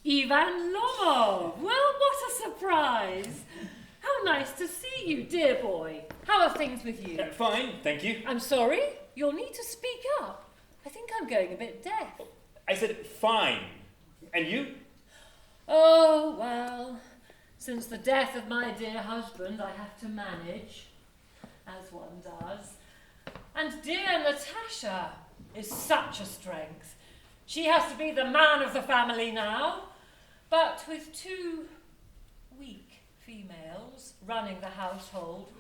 Ivan Lomov! Well, what a surprise! How nice to see you, dear boy. How are things with you? Fine, thank you. I'm sorry, you'll need to speak up. I think I'm going a bit deaf. I said fine. And you? Oh, well, since the death of my dear husband, I have to manage, as one does. And dear Natasha is such a strength. She has to be the man of the family now, but with two weak females running the household,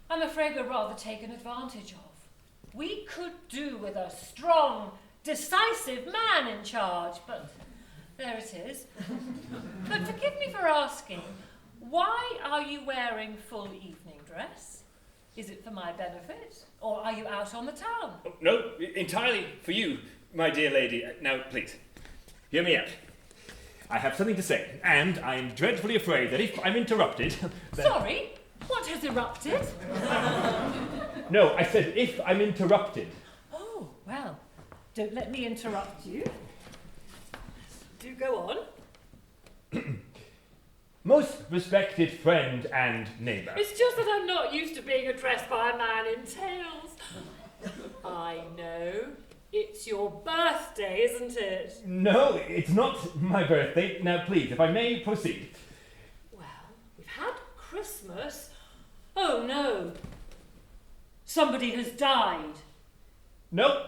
I'm afraid we're rather taken advantage of. We could do with a strong, decisive man in charge, but there it is. But forgive me for asking, why are you wearing full evening dress? Is it for my benefit, or are you out on the town? Oh, no, entirely for you, my dear lady. Now, please, hear me out. I have something to say, and I'm dreadfully afraid that if I'm interrupted... Sorry, what has erupted? No, I said if I'm interrupted. Oh, well, don't let me interrupt you. Do go on. Most respected friend and neighbour. It's just that I'm not used to being addressed by a man in tails. I know. It's your birthday, isn't it? No, it's not my birthday. Now, please, if I may proceed. Well, we've had Christmas. Oh, no. Somebody has died. No,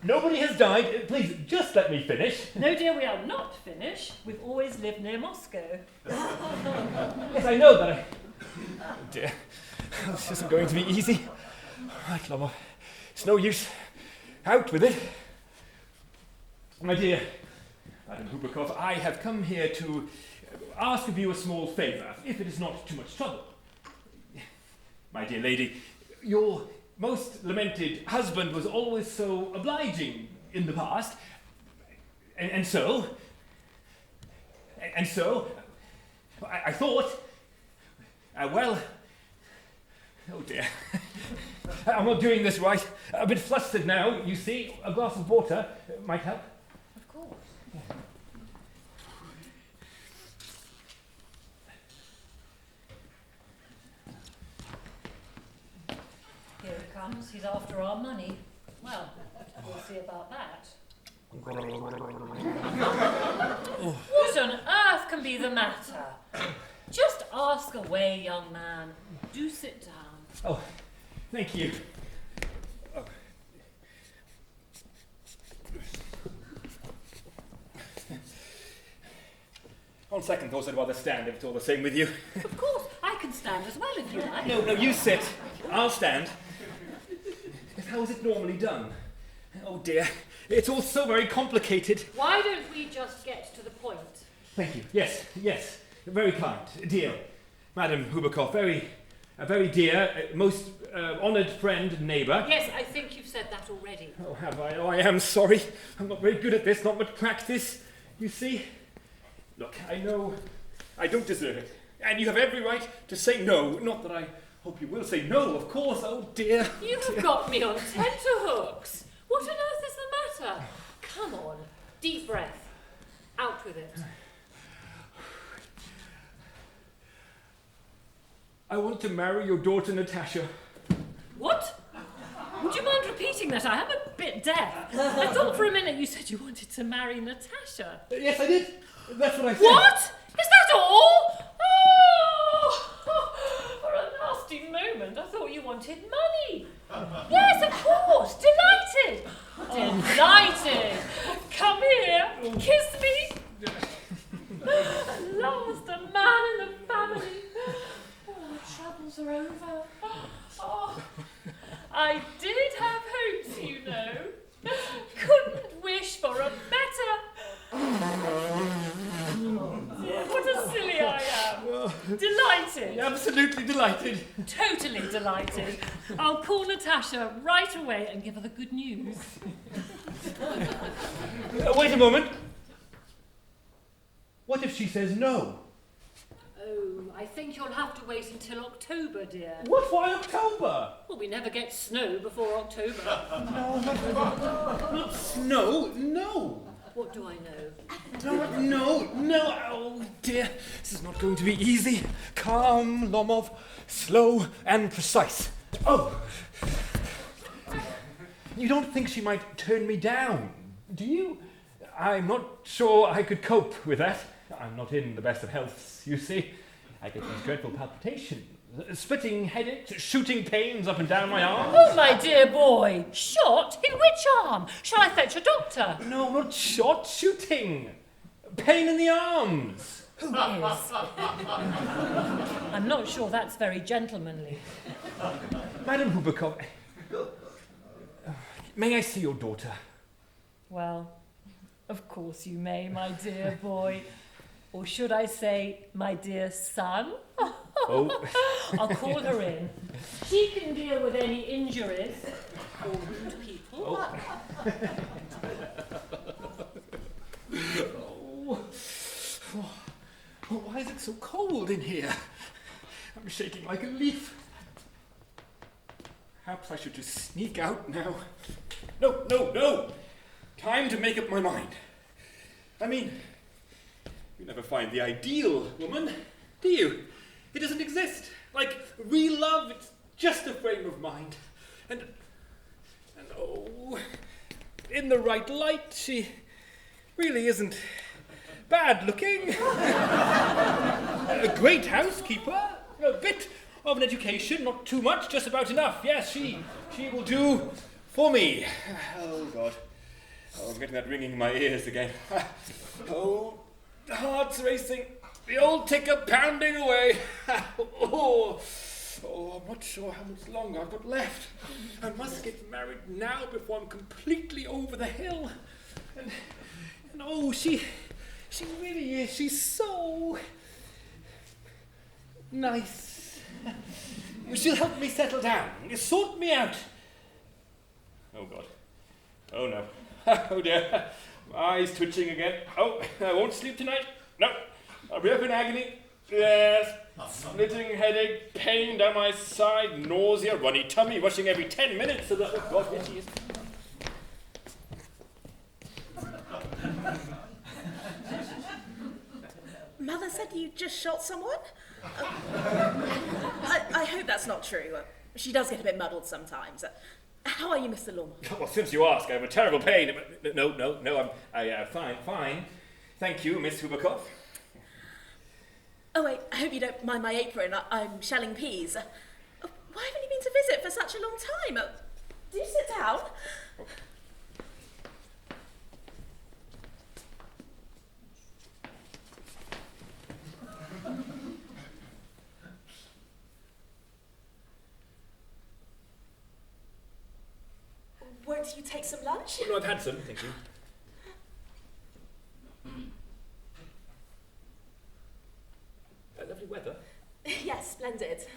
nobody has died. Please, just let me finish. No, dear, we are not finished. We've always lived near Moscow. Yes, I know that Oh, dear. This isn't going to be easy. Right, Lomov. It's no use. Out with it. My dear Madam Hubakov, I have come here to ask of you a small favour, if it is not too much trouble. My dear lady, your most lamented husband was always so obliging in the past, and so I thought, well, oh dear, I'm not doing this right. A bit flustered now, you see. A glass of water might help. Of course. Here it comes. He's after our money. Well, we'll see about that. What on earth can be the matter? Just ask away, young man. Do sit down. Oh, thank you. Oh. On second thoughts, I'd rather stand if it's all the same with you. Of course, I can stand as well if you like. No, you sit. I'll stand. How is it normally done? Oh dear, it's all so very complicated. Why don't we just get to the point? Thank you. Yes, very kind. Dear Madam Hubakov, a very dear, most honoured friend and neighbour. Yes, I think you've said that already. Oh, have I? Oh, I am sorry. I'm not very good at this, not much practice. You see? Look, I know I don't deserve it. And you have every right to say no. Not that I hope you will say no, of course. Oh, dear. You have got me on tenterhooks. What on earth is the matter? Come on. Deep breath. Out with it. I want to marry your daughter, Natasha. What? Would you mind repeating that? I am a bit deaf. I thought for a minute you said you wanted to marry Natasha. Yes, I did. That's what I said. What? Is that all? Oh, for a nasty moment, I thought you wanted money. Yes, of course. Delighted. Delighted. Come here. Kiss me. At last, a man in the family. All the troubles are over. Oh, I did have hopes, you know. Couldn't wish for a better. What a silly I am. Delighted. Absolutely delighted. Totally delighted. I'll call Natasha right away and give her the good news. Wait a moment. What if she says no? Oh, I think you'll have to wait until October, dear. What? Why October? Well, we never get snow before October. No, not snow. No. What do I know? No, oh dear, this is not going to be easy. Calm, Lomov, slow and precise. Oh! You don't think she might turn me down, do you? I'm not sure I could cope with that. I'm not in the best of healths, you see. I get these dreadful palpitations, splitting headaches, shooting pains up and down my arms. Oh, my dear boy! Shot? In which arm? Shall I fetch a doctor? No, not shot, shooting. Pain in the arms. Who is? I'm not sure that's very gentlemanly. Madam Hubakov, may I see your daughter? Well, of course you may, my dear boy. Or should I say, my dear son? Oh. I'll call her in. She can deal with any injuries or rude people. Oh. Oh, why is it so cold in here? I'm shaking like a leaf. Perhaps I should just sneak out now. No. Time to make up my mind. I mean, you never find the ideal woman, do you? It doesn't exist. Like real love, it's just a frame of mind. And oh, in the right light, she really isn't bad looking. A great housekeeper, a bit of an education, not too much, just about enough. Yes, she will do for me. Oh, God. Oh, I'm getting that ringing in my ears again. Oh, the heart's racing. The old ticker pounding away. I'm not sure how much longer I've got left. I must get married now before I'm completely over the hill. And oh, she really is. She's so nice. She'll help me settle down. Sort me out. Oh, God. Oh, no. Oh, dear. My eyes twitching again. Oh, I won't sleep tonight. No. I'll be up in agony. Yes. Splitting headache, pain down my side, nausea, runny tummy, rushing every 10 minutes. Oh, God, here she is. Mother said you just shot someone? I hope that's not true. She does get a bit muddled sometimes. How are you, Mr. Lawman? Well, since you ask, I have a terrible pain. No, I'm fine. Thank you, Miss Hubakov. Oh, wait, I hope you don't mind my apron. I'm shelling peas. Why haven't you been to visit for such a long time? Do sit down. Won't you take some lunch? Oh, no, I've had some, thank you. Lovely weather. Yes, splendid.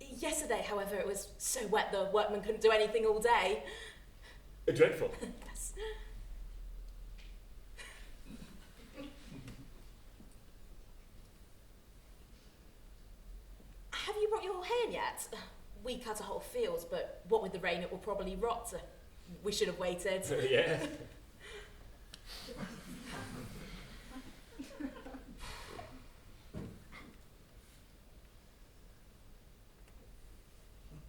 Yesterday, however, it was so wet the workmen couldn't do anything all day. Dreadful. Yes. Have you brought your hay in yet? We cut a whole field, but what with the rain it will probably rot. We should have waited. Yeah.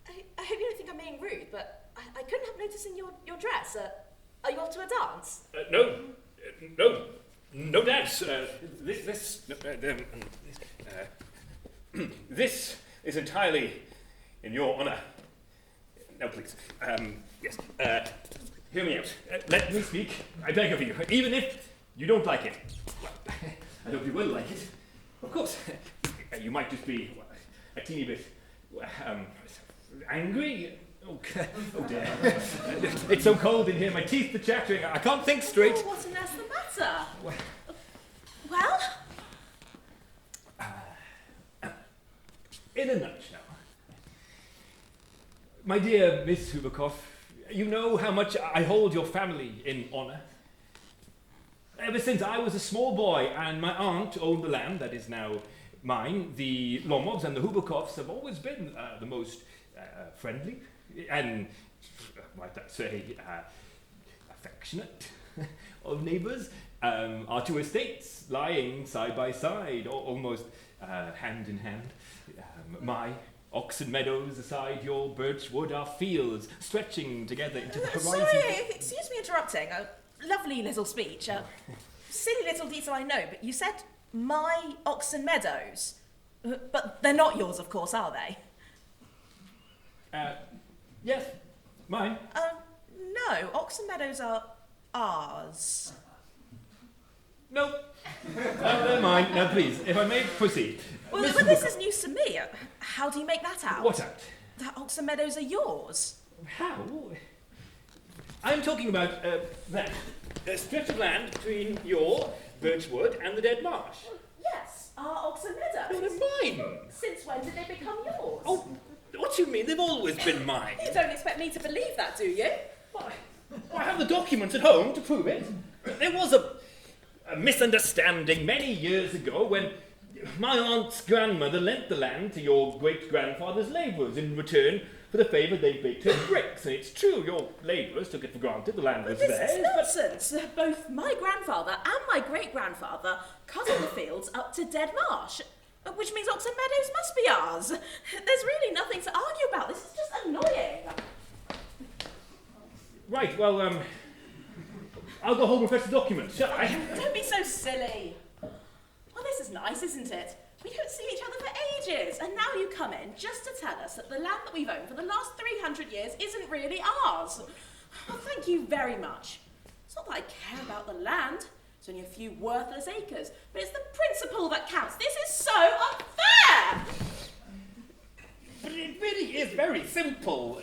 I hope you don't think I'm being rude, but I couldn't help noticing your dress. Are you off to a dance? No dance. This is entirely in your honour. No, please. Yes. Hear me out. Let me speak. I beg of you. Even if you don't like it. Well, I hope you will like it. Of course. You might just be a teeny bit angry. Oh dear. It's so cold in here. My teeth are chattering. I can't think straight. Oh, what on earth's the matter? Well? Well? In a nutshell. My dear Miss Hubakov, you know how much I hold your family in honour. Ever since I was a small boy and my aunt owned the land that is now Mine, the Lomovs and the Hubakovs have always been the most friendly and, might I say, affectionate of neighbours. Our two estates lying side by side, almost hand in hand. My Oxen Meadows aside your Birchwood are fields stretching together into the horizon. Sorry, excuse me interrupting. A lovely little speech. Silly little detail I know, but you said my Oxen Meadows. But they're not yours, of course, are they? Yes, mine. No, Oxen Meadows are ours. No. They're mine. Now, please, if I may proceed. Well, Miss but this Hooker- is news to me. How do you make that out? What out? That Oxen Meadows are yours. How? I'm talking about that. A stretch of land between your Birchwood and the Dead Marsh. Yes, our Oxen Meadows. No, they're mine. Since when did they become yours? Oh, what do you mean? They've always been mine. You don't expect me to believe that, do you? Why? I have the documents at home to prove it. There was a misunderstanding many years ago when my aunt's grandmother lent the land to your great-grandfather's labourers in return for the favour they baked her bricks. And it's true, your labourers took it for granted the land was This theirs. is nonsense. Both my grandfather and my great-grandfather cut all the fields up to Dead Marsh, which means Oxen Meadows must be ours. There's really nothing to argue about. This is just annoying. Right, well, I'll go home and fetch the documents, shall I? Don't be so silly. Well, this is nice, isn't it? We don't see each other for ages, and now you come in just to tell us that the land that we've owned for the last 300 years isn't really ours. Well, thank you very much. It's not that I care about the land. It's only a few worthless acres, but it's the principle that counts. This is so unfair! But it really is very simple.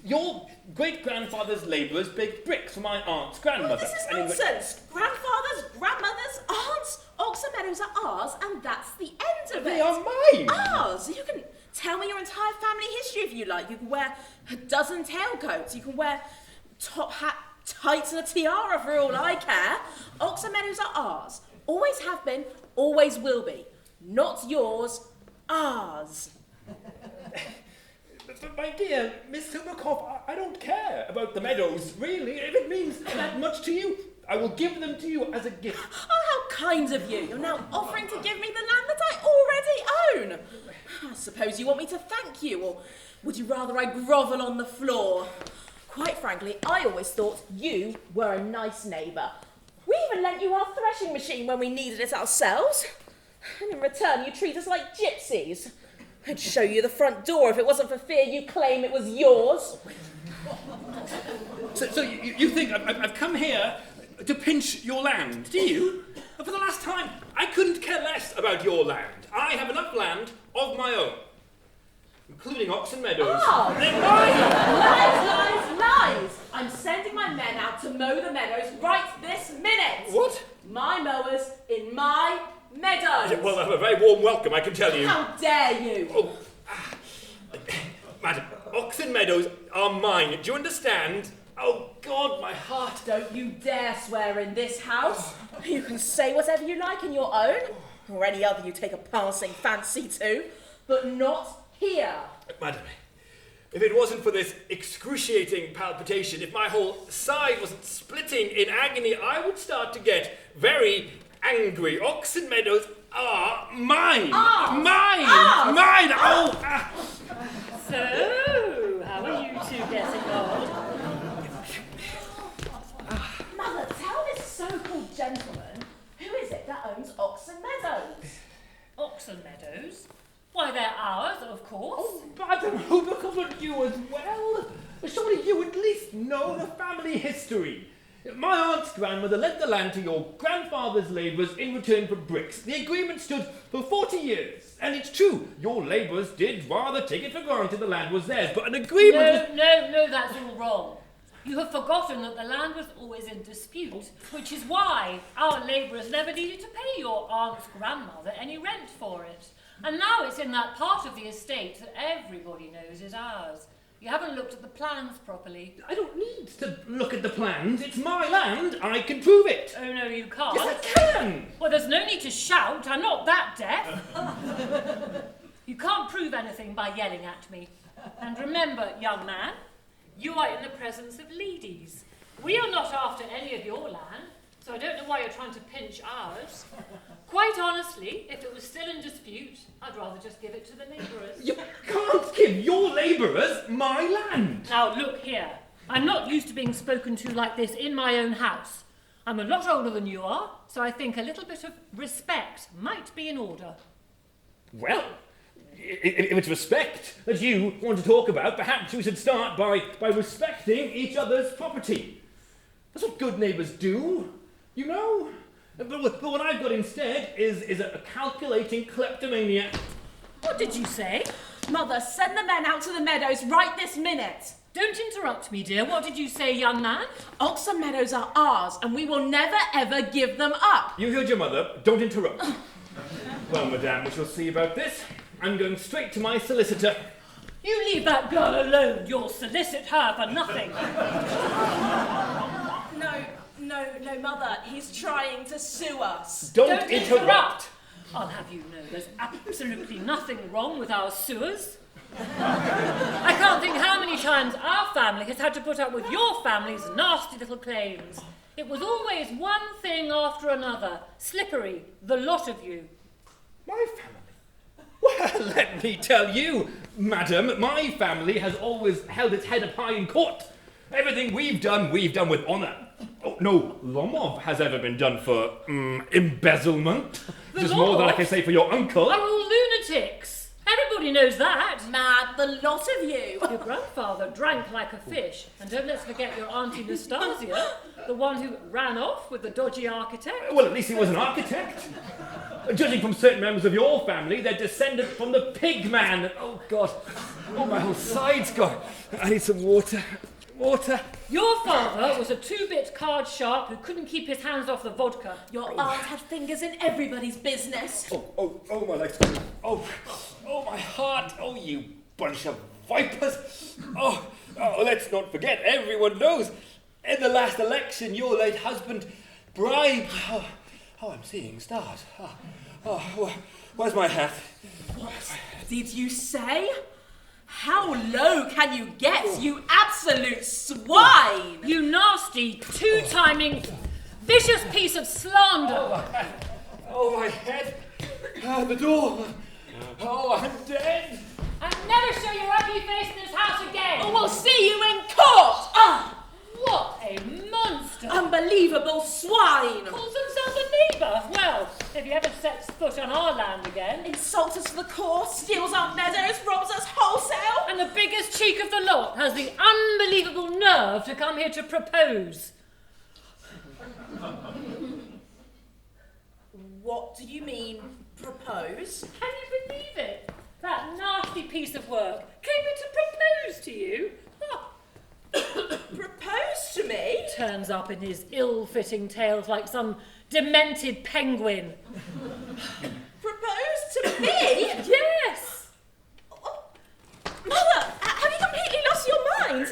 Your great-grandfather's labourers baked bricks for my aunt's grandmother. Well, this is and in re- nonsense. Grandfathers, grandmothers, aunts. Oxen Meadows are ours, and that's the end of They it. are mine! Ours! You can tell me your entire family history if you like. You can wear a dozen tailcoats. You can wear top hat, tights, and a tiara for all I care. Oxen Meadows are ours. Always have been, always will be. Not yours, ours. But my dear Miss Silverkopf, I don't care about the meadows, really. If it means that much to you, I will give them to you as a gift. Oh, how kind of you. You're now offering to give me the land that I already own. I suppose you want me to thank you, or would you rather I grovel on the floor? Quite frankly, I always thought you were a nice neighbour. We even lent you our threshing machine when we needed it ourselves. And in return, you treat us like gypsies. I'd show you the front door if it wasn't for fear you claim it was yours. So you think I've come here to pinch your land, do you? For the last time, I couldn't care less about your land. I have enough land of my own, including Oxen Meadows. Oh. They're mine! Lies, lies, lies! I'm sending my men out to mow the meadows right this minute! What? My mowers in my meadows! Well, I have a very warm welcome, I can tell you. How dare you! Oh, Madam, Oxen Meadows are mine. Do you understand? Oh, God, my heart. Don't you dare swear in this house. You can say whatever you like in your own, or any other you take a passing fancy to, but not here. Madam, if it wasn't for this excruciating palpitation, if my whole side wasn't splitting in agony, I would start to get very angry. Oxen Meadows are mine! Ours. Mine! Ours. Mine! Oh! So, how are you two getting on? Mother, tell this so-called gentleman, who is it that owns Oxen Meadows? Oxen Meadows? Why, they're ours, of course. Oh, Madam Hubercombe, you as well? Surely you at least know the family history. My aunt's grandmother lent the land to your grandfather's labourers in return for bricks. The agreement stood for 40 years. And it's true, your labourers did rather take it for granted the land was theirs, but an agreement was... No, that's all wrong. You have forgotten that the land was always in dispute, which is why our labourers never needed to pay your aunt's grandmother any rent for it. And now it's in that part of the estate that everybody knows is ours. You haven't looked at the plans properly. I don't need to look at the plans. It's my land. I can prove it. Oh, no, you can't. Yes, I can. Well, there's no need to shout. I'm not that deaf. You can't prove anything by yelling at me. And remember, young man, you are in the presence of ladies. We are not after any of your land, so I don't know why you're trying to pinch ours. Quite honestly, if it was still in dispute, I'd rather just give it to the labourers. You can't give your labourers my land. Now, look here. I'm not used to being spoken to like this in my own house. I'm a lot older than you are, so I think a little bit of respect might be in order. Well, if it's respect that you want to talk about, perhaps we should start by respecting each other's property. That's what good neighbours do, you know. But what I've got instead is a calculating kleptomaniac. What did you say? Mother, send the men out to the meadows right this minute. Don't interrupt me, dear. What did you say, young man? Oxon Meadows are ours, and we will never ever give them up. You heard your mother. Don't interrupt. Well, madame, we shall see about this. I'm going straight to my solicitor. You leave that girl alone. You'll solicit her for nothing. No, Mother. He's trying to sue us. Don't interrupt. I'll have you know there's absolutely nothing wrong with our sewers. I can't think how many times our family has had to put up with your family's nasty little claims. It was always one thing after another. Slippery, the lot of you. My family? Well, let me tell you, madam, my family has always held its head up high in court. Everything we've done with honour. Oh, no Lomov has ever been done for embezzlement. Just more than I can say for your uncle. Are all lunatics. Everybody knows that. Mad, the lot of you. Your grandfather drank like a fish. And don't let's forget your auntie Nastasia, the one who ran off with the dodgy architect. Well, at least he was an architect. Judging from certain members of your family, they're descended from the pig man. Oh, God. Oh, my whole side's gone. I need some water. Water. Your father was a two-bit card sharp who couldn't keep his hands off the vodka. Your aunt had fingers in everybody's business. Oh, my legs. Oh, my heart. Oh, you bunch of vipers. Oh, let's not forget, everyone knows. In the last election, your late husband bribed... Oh, I'm seeing stars. Where's my hat? What did you say? How low can you get, you absolute swine? You nasty, two-timing, vicious piece of slander. Oh, my head. The door. Oh, I'm dead. And never show your ugly face in this house again. Oh, we'll see you in court. What a monster. Unbelievable swine. Calls himself a neighbour. Well, if he ever sets foot on our land again. Insults us to the core, steals our meadows, robs us wholesale. And the biggest cheek of the lot has the unbelievable nerve to come here to propose. What do you mean, propose? Can you believe it? That nasty piece of work came here to propose to you. Propose to me? Turns up in his ill-fitting tails like some demented penguin. Propose to me? Yes! Mother, have you completely lost your mind?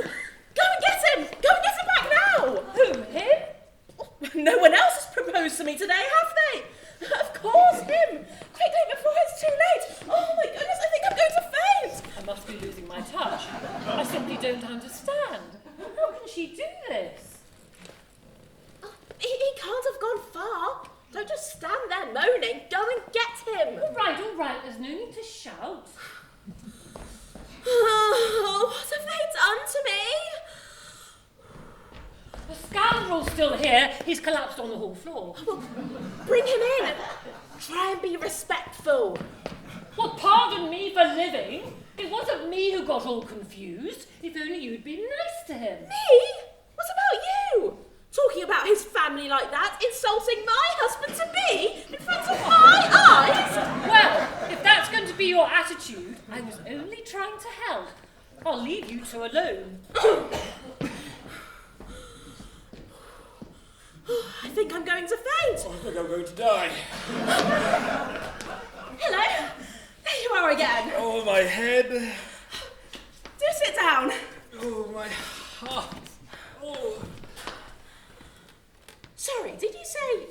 Go and get him! Go and get him back now! Who, him? No one else has proposed to me today, have they? Of course, him! Quickly, before it's too late! Oh my goodness, I think I'm going to faint! I must be losing my touch. I simply don't understand. How can she do this? He can't have gone far. Don't just stand there moaning. Go and get him. All right. There's no need to shout. Oh, what have they done to me? The scoundrel's still here. He's collapsed on the hall floor. Well, bring him in. Try and be respectful. Well, pardon me for living. It wasn't me who got all confused. If only you'd been nice to him. Me? What about you? Talking about his family like that, insulting my husband-to-be in front of my eyes? Well, if that's going to be your attitude, I was only trying to help. I'll leave you two alone. I think I'm going to faint. I think I'm going to die. Hello. There you are again. Oh, my head. Do sit down. my heart. Oh. Sorry, did you say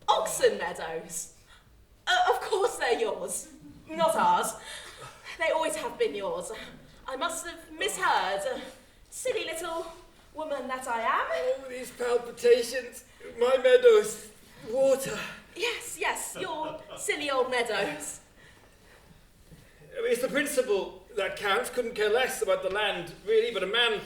Oxon Meadows? Of course they're yours, not ours. They always have been yours. I must have misheard. Silly little woman that I am. Oh, these palpitations. My meadows. Water. Yes, your silly old meadows. It's the principle that counts. Couldn't care less about the land, really, but a man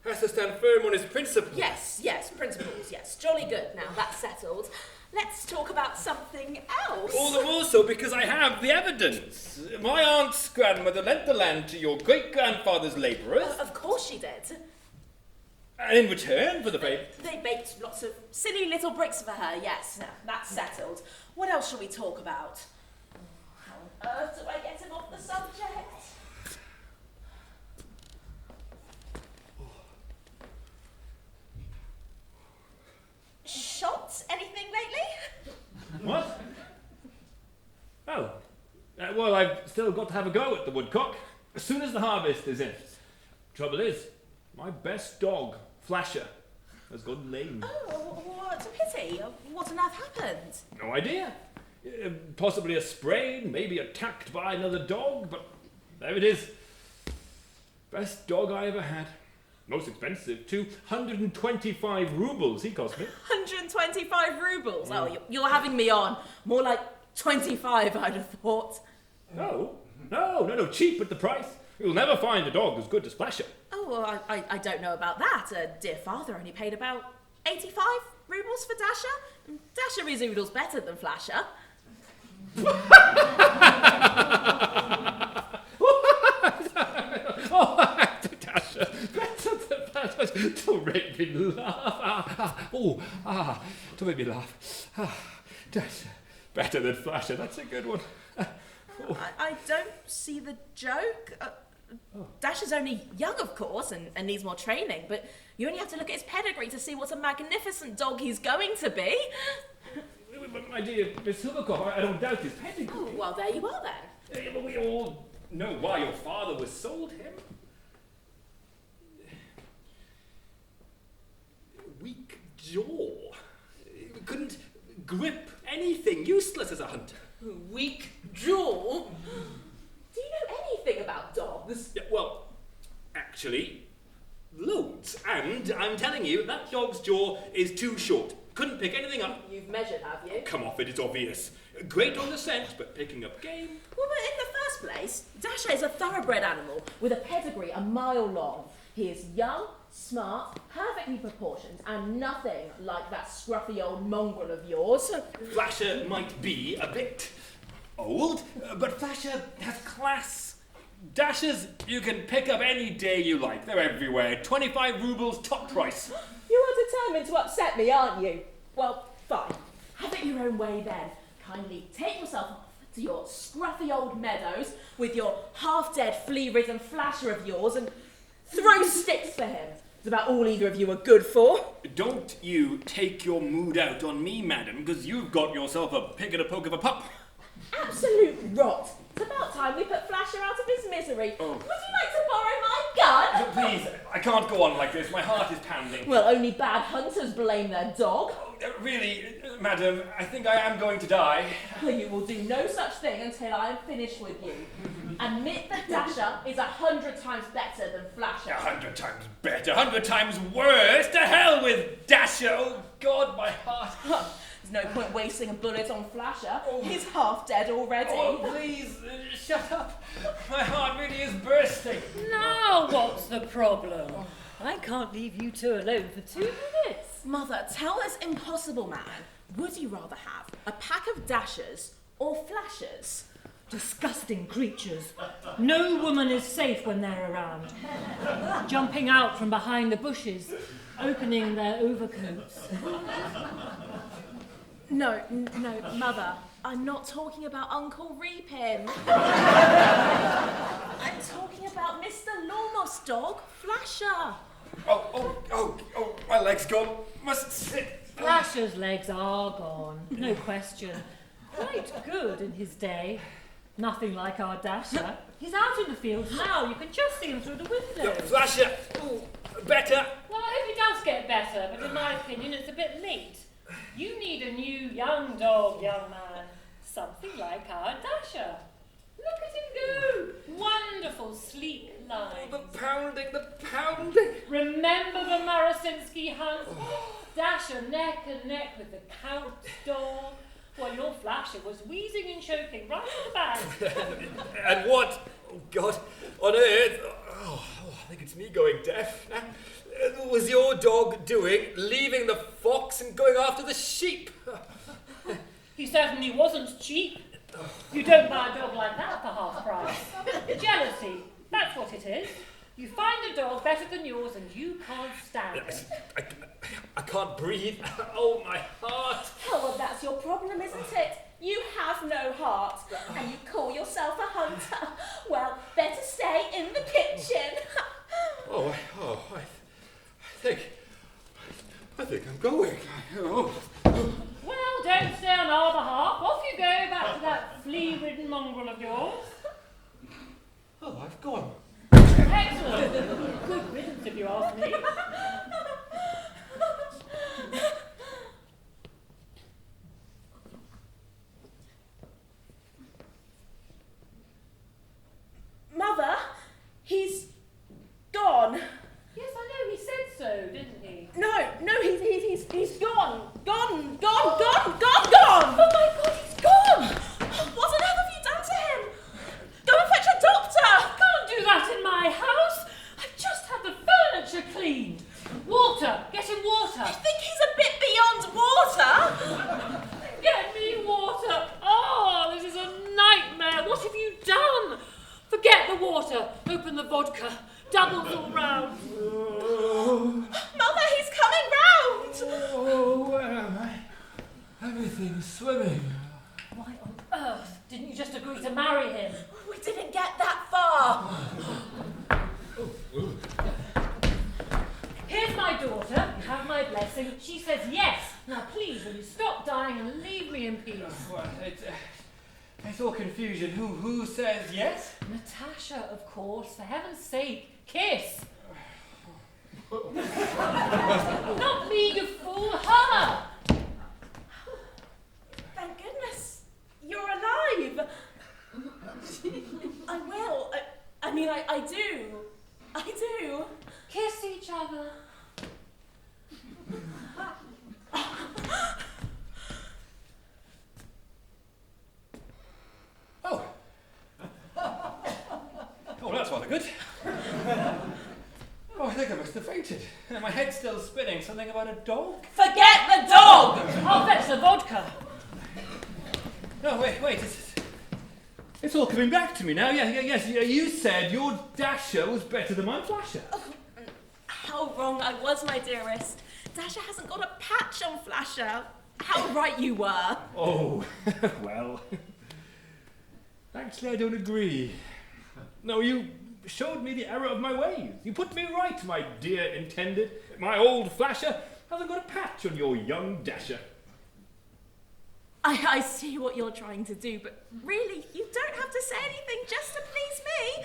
has to stand firm on his principles. Yes, principles, yes. Jolly good. Now that's settled. Let's talk about something else. All the more so because I have the evidence. My aunt's grandmother lent the land to your great-grandfather's labourers. Of course she did. And in return for the favour... They baked lots of silly little bricks for her, yes. Now, that's settled. What else shall we talk about? How on earth do I get him off the subject? Shot? Anything lately? What? Oh. Well, I've still got to have a go at the woodcock. As soon as the harvest is in. Trouble is, my best dog, Flasher, has gone lame. Oh, what a pity. What on earth happened? No idea. Possibly a sprain, maybe attacked by another dog, but there it is. Best dog I ever had. Most expensive, too. 125 rubles he cost me. 125 rubles? Oh, you're having me on. More like 25, I'd have thought. No, cheap at the price. You'll never find a dog as good as Flasher. Oh, well, I don't know about that. Dear father only paid about 85 rubles for Dasher. Dasher is oodles better than Flasher. Oh, Dasher, better than Flasher. Don't make me laugh. Don't make me laugh. Dasher, better than Flasher. That's a good one. I don't see the joke. Dasher's only young, of course, and needs more training, but you only have to look at his pedigree to see what a magnificent dog he's going to be. My dear Miss Silvercroft, I don't doubt his pedigree. Oh, well, there you are then. But we all know why your father was sold him. Weak jaw. Couldn't grip anything, useless as a hunter. Weak jaw? Do you know anything about dogs? Yeah, well, actually, loads. And I'm telling you, that dog's jaw is too short. Couldn't pick anything up. You've measured, have you? Come off it, it's obvious. Great on the scent, but picking up game. Well, but in the first place, Dasher is a thoroughbred animal with a pedigree a mile long. He is young, smart, perfectly proportioned, and nothing like that scruffy old mongrel of yours. Flasher might be a bit old, but Flasher has class. Dashers you can pick up any day you like. They're everywhere. 25 rubles top price. You are determined to upset me, aren't you? Well, fine. Have it your own way then. Kindly take yourself off to your scruffy old meadows with your half-dead, flea-ridden Flasher of yours and throw sticks for him. It's about all either of you are good for. Don't you take your mood out on me, madam, because you've got yourself a pig and a poke of a pup. Absolute rot. It's about time we put Flasher out of his misery. Oh. Would you like to borrow my gun? Please, I can't go on like this. My heart is pounding. Well, only bad hunters blame their dog. Really, madam, I think I am going to die. You will do no such thing until I am finished with you. Admit that Dasher is 100 times better than Flasher. 100 times better, 100 times worse. To hell with Dasher. Oh, God, my heart. There's no point wasting a bullet on Flasher. He's half dead already. Oh, please, shut up. My heart really is bursting. Now what's the problem? I can't leave you two alone for 2 minutes. Mother, tell this impossible man, would you rather have a pack of Dashers or Flashers? Disgusting creatures. No woman is safe when they're around. Jumping out from behind the bushes, opening their overcoats. No, Mother, I'm not talking about Uncle Reapin. I'm talking about Mr. Lormoth's dog, Flasher. Oh, my leg's gone. Must sit. Flasher's legs are gone, no question. Quite good in his day. Nothing like our Dasher. He's out in the fields now. You can just see him through the window. Flasher, better. Well, I hope he does get better, but in my opinion, it's a bit late. You need a new young dog, young man. Something like our Dasher. Look at him go! Wonderful, sleek lines. The pounding. Remember the Marasinsky hunt? Dasher neck and neck with the Count's dog. Well, your Flasher was wheezing and choking right in the bag. And what, oh God, on earth, I think it's me going deaf now, was your dog doing, leaving the fox and going after the sheep? He certainly wasn't cheap. You don't buy a dog like that for half price. Jealousy, that's what it is. You find a dog better than yours and you can't stand it. I can't breathe. Oh, my heart. Oh, well, that's your problem, isn't it? You have no heart, and you call yourself a hunter. Well, better stay in the kitchen. I think I'm going. Well, don't stay on our behalf. Off you go back to that flea-ridden mongrel of yours. Oh, I've gone. Excellent. Good riddance, if you ask me. Mother, he's gone. Yes, I know, he said so, didn't he? No, he's gone. Gone. Oh my God, he's gone. What on earth have you done to him? Go and fetch a doctor. I can't do that in my house. I've just had the furniture cleaned. Water, get him water. I think he's a bit beyond water. Get me water. Oh, this is a nightmare. What have you done? Forget the water. Open the vodka. Doubles all round. Mother, he's coming round. Oh, where am I? Everything's swimming. Why on earth didn't you just agree to marry him? We didn't get that far. Here's my daughter. You have my blessing. She says yes. Now please, will you stop dying and leave me in peace? Well, it's all confusion. Who says yes? Natasha, of course. For heaven's sake, kiss. Not me, you fool. Her. Thank goodness you're alive. I will. I do. Kiss each other. Oh, that's rather good. I think I must have fainted. My head's still spinning. Something about a dog? Forget the dog. I'll fetch the vodka. No, wait. It's all coming back to me now. Yes. You said your Dasher was better than my Flasher. How wrong I was, my dearest. Dasher hasn't got a patch on Flasher. How right you were. Oh, well. Actually, I don't agree. No, you showed me the error of my ways. You put me right, my dear intended. My old Flasher hasn't got a patch on your young Dasher. I see what you're trying to do, but really, you don't have to say anything just to please me.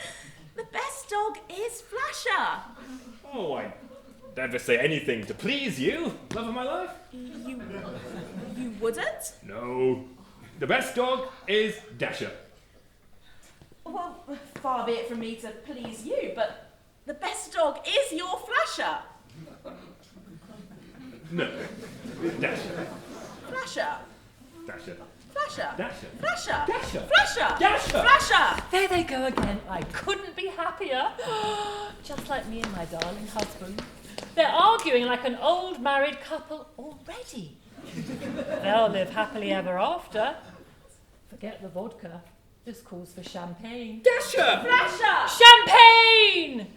The best dog is Flasher. Oh, I never say anything to please you, love of my life. You wouldn't? No. The best dog is Dasher. Well, far be it from me to please you, but the best dog is your Flasher. No. Dasher. Flasher. Dasher. Flasher. Dasher. Flasher. Dasher. Flasher. Dasher. Flasher. There they go again. I couldn't be happier. Just like me and my darling husband. They're arguing like an old married couple already. They'll live happily ever after. Forget the vodka. This calls for champagne. Dasher! Flasher. Champagne!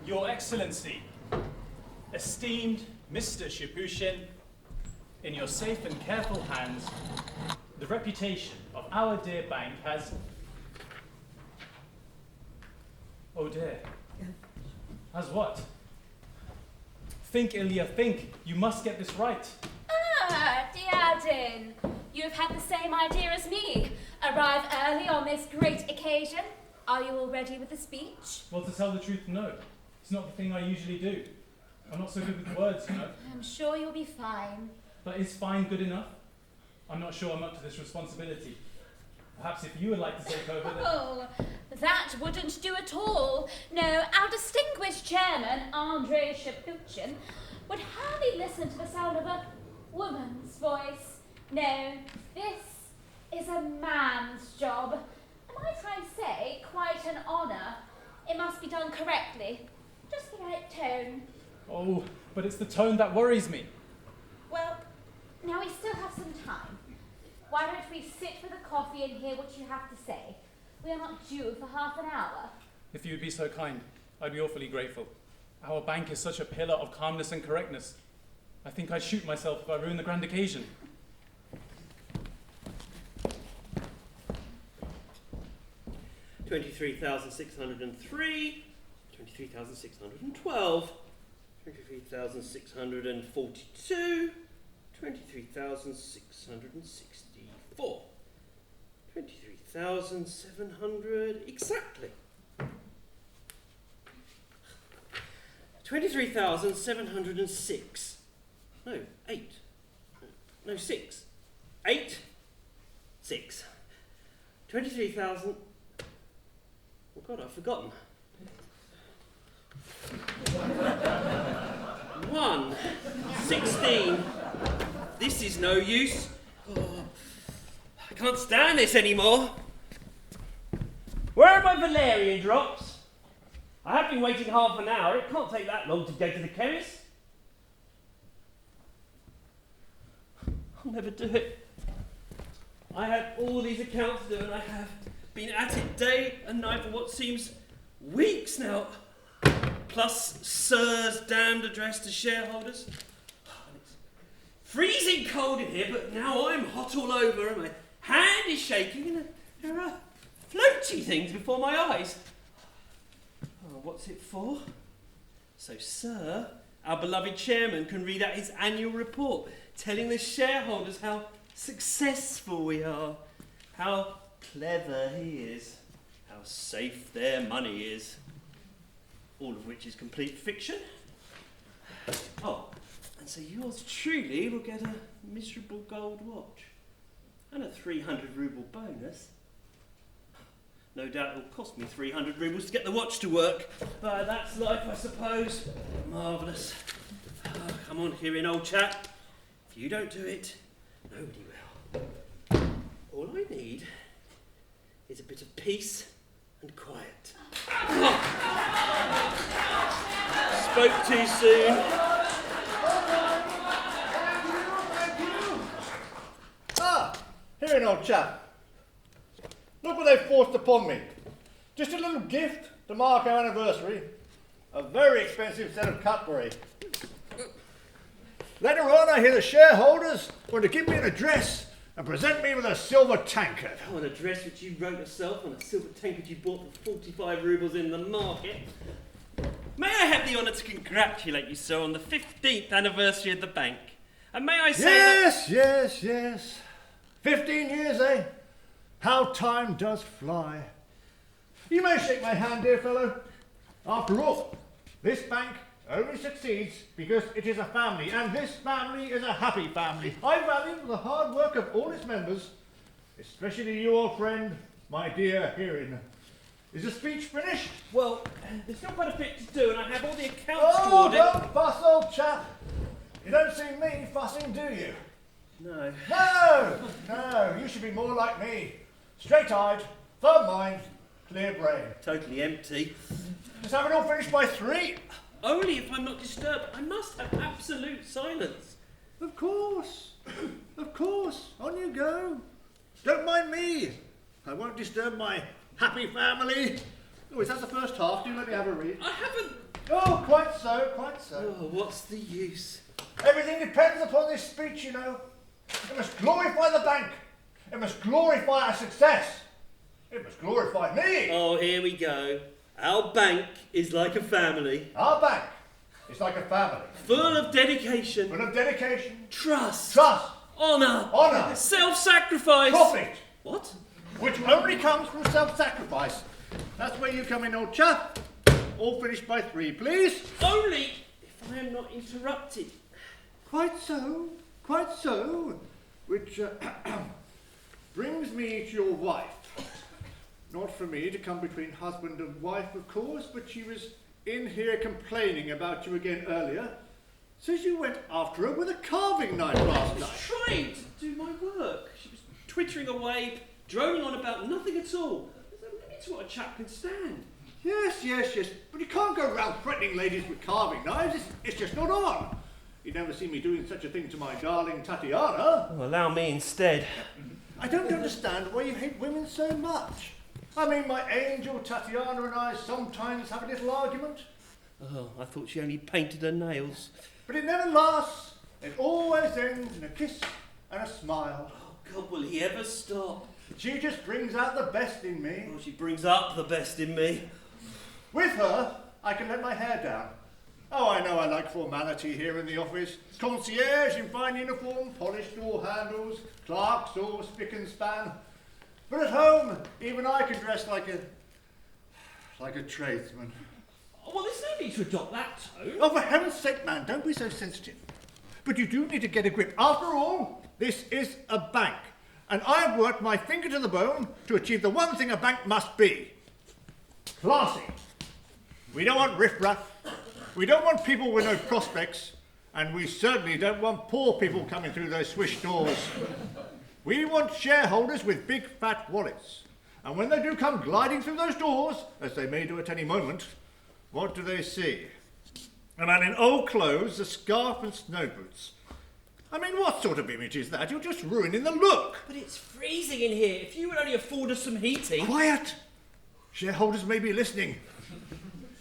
Your Excellency, esteemed Mr. Shipushin, in your safe and careful hands, the reputation of our dear bank has... Oh dear. Has what? Think, Ilya, think. You must get this right. Ah, Diadin. You have had the same idea as me. Arrive early on this great occasion. Are you all ready with the speech? Well, to tell the truth, no. It's not the thing I usually do. I'm not so good with words, you know. I'm sure you'll be fine. But is fine good enough? I'm not sure I'm up to this responsibility. Perhaps if you would like to take over, then... Oh, that wouldn't do at all. No, our distinguished chairman, Andrei Shapuchin, would hardly listen to the sound of a woman's voice. No, this is a man's job. And might I say, quite an honour. It must be done correctly. Just the right tone. Oh, but it's the tone that worries me. Well, now we still have some time. Why don't we sit for the coffee and hear what you have to say? We are not due for half an hour. If you would be so kind, I'd be awfully grateful. Our bank is such a pillar of calmness and correctness. I think I'd shoot myself if I ruined the grand occasion. $23,603, $23,612, $23,642, $23,664, $23,700 exactly. $23,706. No, 8. No, 6. 8. 6. 23,000. Oh God, I've forgotten. 1. 16. This is no use. Oh, I can't stand this anymore. Where are my valerian drops? I have been waiting half an hour. It can't take that long to go to the chemist. I'll never do it. I have all these accounts to do, and I have been at it day and night for what seems weeks now. Plus Sir's damned address to shareholders. And it's freezing cold in here, but now I'm hot all over, and my hand is shaking, and there are floaty things before my eyes. Oh, what's it for? So Sir, our beloved chairman, can read out his annual report, telling the shareholders how successful we are, how clever he is, how safe their money is, all of which is complete fiction. Oh, and so yours truly will get a miserable gold watch and a 300 ruble bonus. No doubt it'll cost me 300 rubles to get the watch to work. But that's life, I suppose. Marvellous. Oh, come on, Kirin, old chap. If you don't do it, nobody will. All I need is a bit of peace and quiet. Spoke too soon. Ah, here an old chap. Look what they've forced upon me. Just a little gift to mark our anniversary. A very expensive set of cutlery. Later on, I hear the shareholders want to give me an address and present me with a silver tankard. Oh, an address which you wrote yourself on a silver tankard you bought for 45 rubles in the market. May I have the honour to congratulate you, sir, on the 15th anniversary of the bank? And may I say Yes. 15 years, eh? How time does fly. You may shake my hand, dear fellow. After all, this bank only succeeds because it is a family, and this family is a happy family. I value the hard work of all its members, especially you, old friend, my dear Kirin. Is the speech finished? Well, there's still quite a bit to do, and I have all the accounts to Oh, audit. don't fuss, old chap. You don't see me fussing, do you? No. No, you should be more like me. Straight-eyed, firm mind, clear brain. Totally empty. Just have it all finished by 3. Only if I'm not disturbed. I must have absolute silence. Of course, on you go. Don't mind me. I won't disturb my happy family. Oh, is that the first half? Do let me have a read. I haven't Oh, quite so, quite so. Oh, what's the use? Everything depends upon this speech, you know. It must glorify the bank. It must glorify our success. It must glorify me. Oh, here we go. Our bank is like a family. Our bank is like a family. Full of dedication. Full of dedication. Trust. Trust. Honour. Honour. Self-sacrifice. Profit. What? Which only comes from self-sacrifice. That's where you come in, old chap. All finished by 3, please. Only if I am not interrupted. Quite so, quite so. Which brings me to your wife. Not for me to come between husband and wife, of course, but she was in here complaining about you again earlier. Says you went after her with a carving knife last I was night. trying to do my work. She was twittering away, droning on about nothing at all. There's a limit to what a chap can stand. Yes, yes, yes. But you can't go around threatening ladies with carving knives. It's just not on. You'd never see me doing such a thing to my darling Tatiana. Oh, allow me instead. I don't understand why you hate women so much. I mean, my angel Tatiana and I sometimes have a little argument. Oh, I thought she only painted her nails. But it never lasts. It always ends in a kiss and a smile. Oh, God, will he ever stop? She just brings out the best in me. Oh, she brings up the best in me. With her, I can let my hair down. Oh, I know I like formality here in the office. Concierge in fine uniform, polished door handles, clerks all spick and span. But at home, even I can dress like a tradesman. Oh, well, there's no need to adopt that tone. Oh, for heaven's sake, man, don't be so sensitive. But you do need to get a grip. After all, this is a bank. And I have worked my finger to the bone to achieve the one thing a bank must be. Classy. We don't want riffraff. We don't want people with no prospects. And we certainly don't want poor people coming through those swish doors. We want shareholders with big fat wallets. And when they do come gliding through those doors, as they may do at any moment, what do they see? A man in old clothes, a scarf and snow boots. I mean, what sort of image is that? You're just ruining the look. But it's freezing in here. If you would only afford us some heating. Quiet! Shareholders may be listening.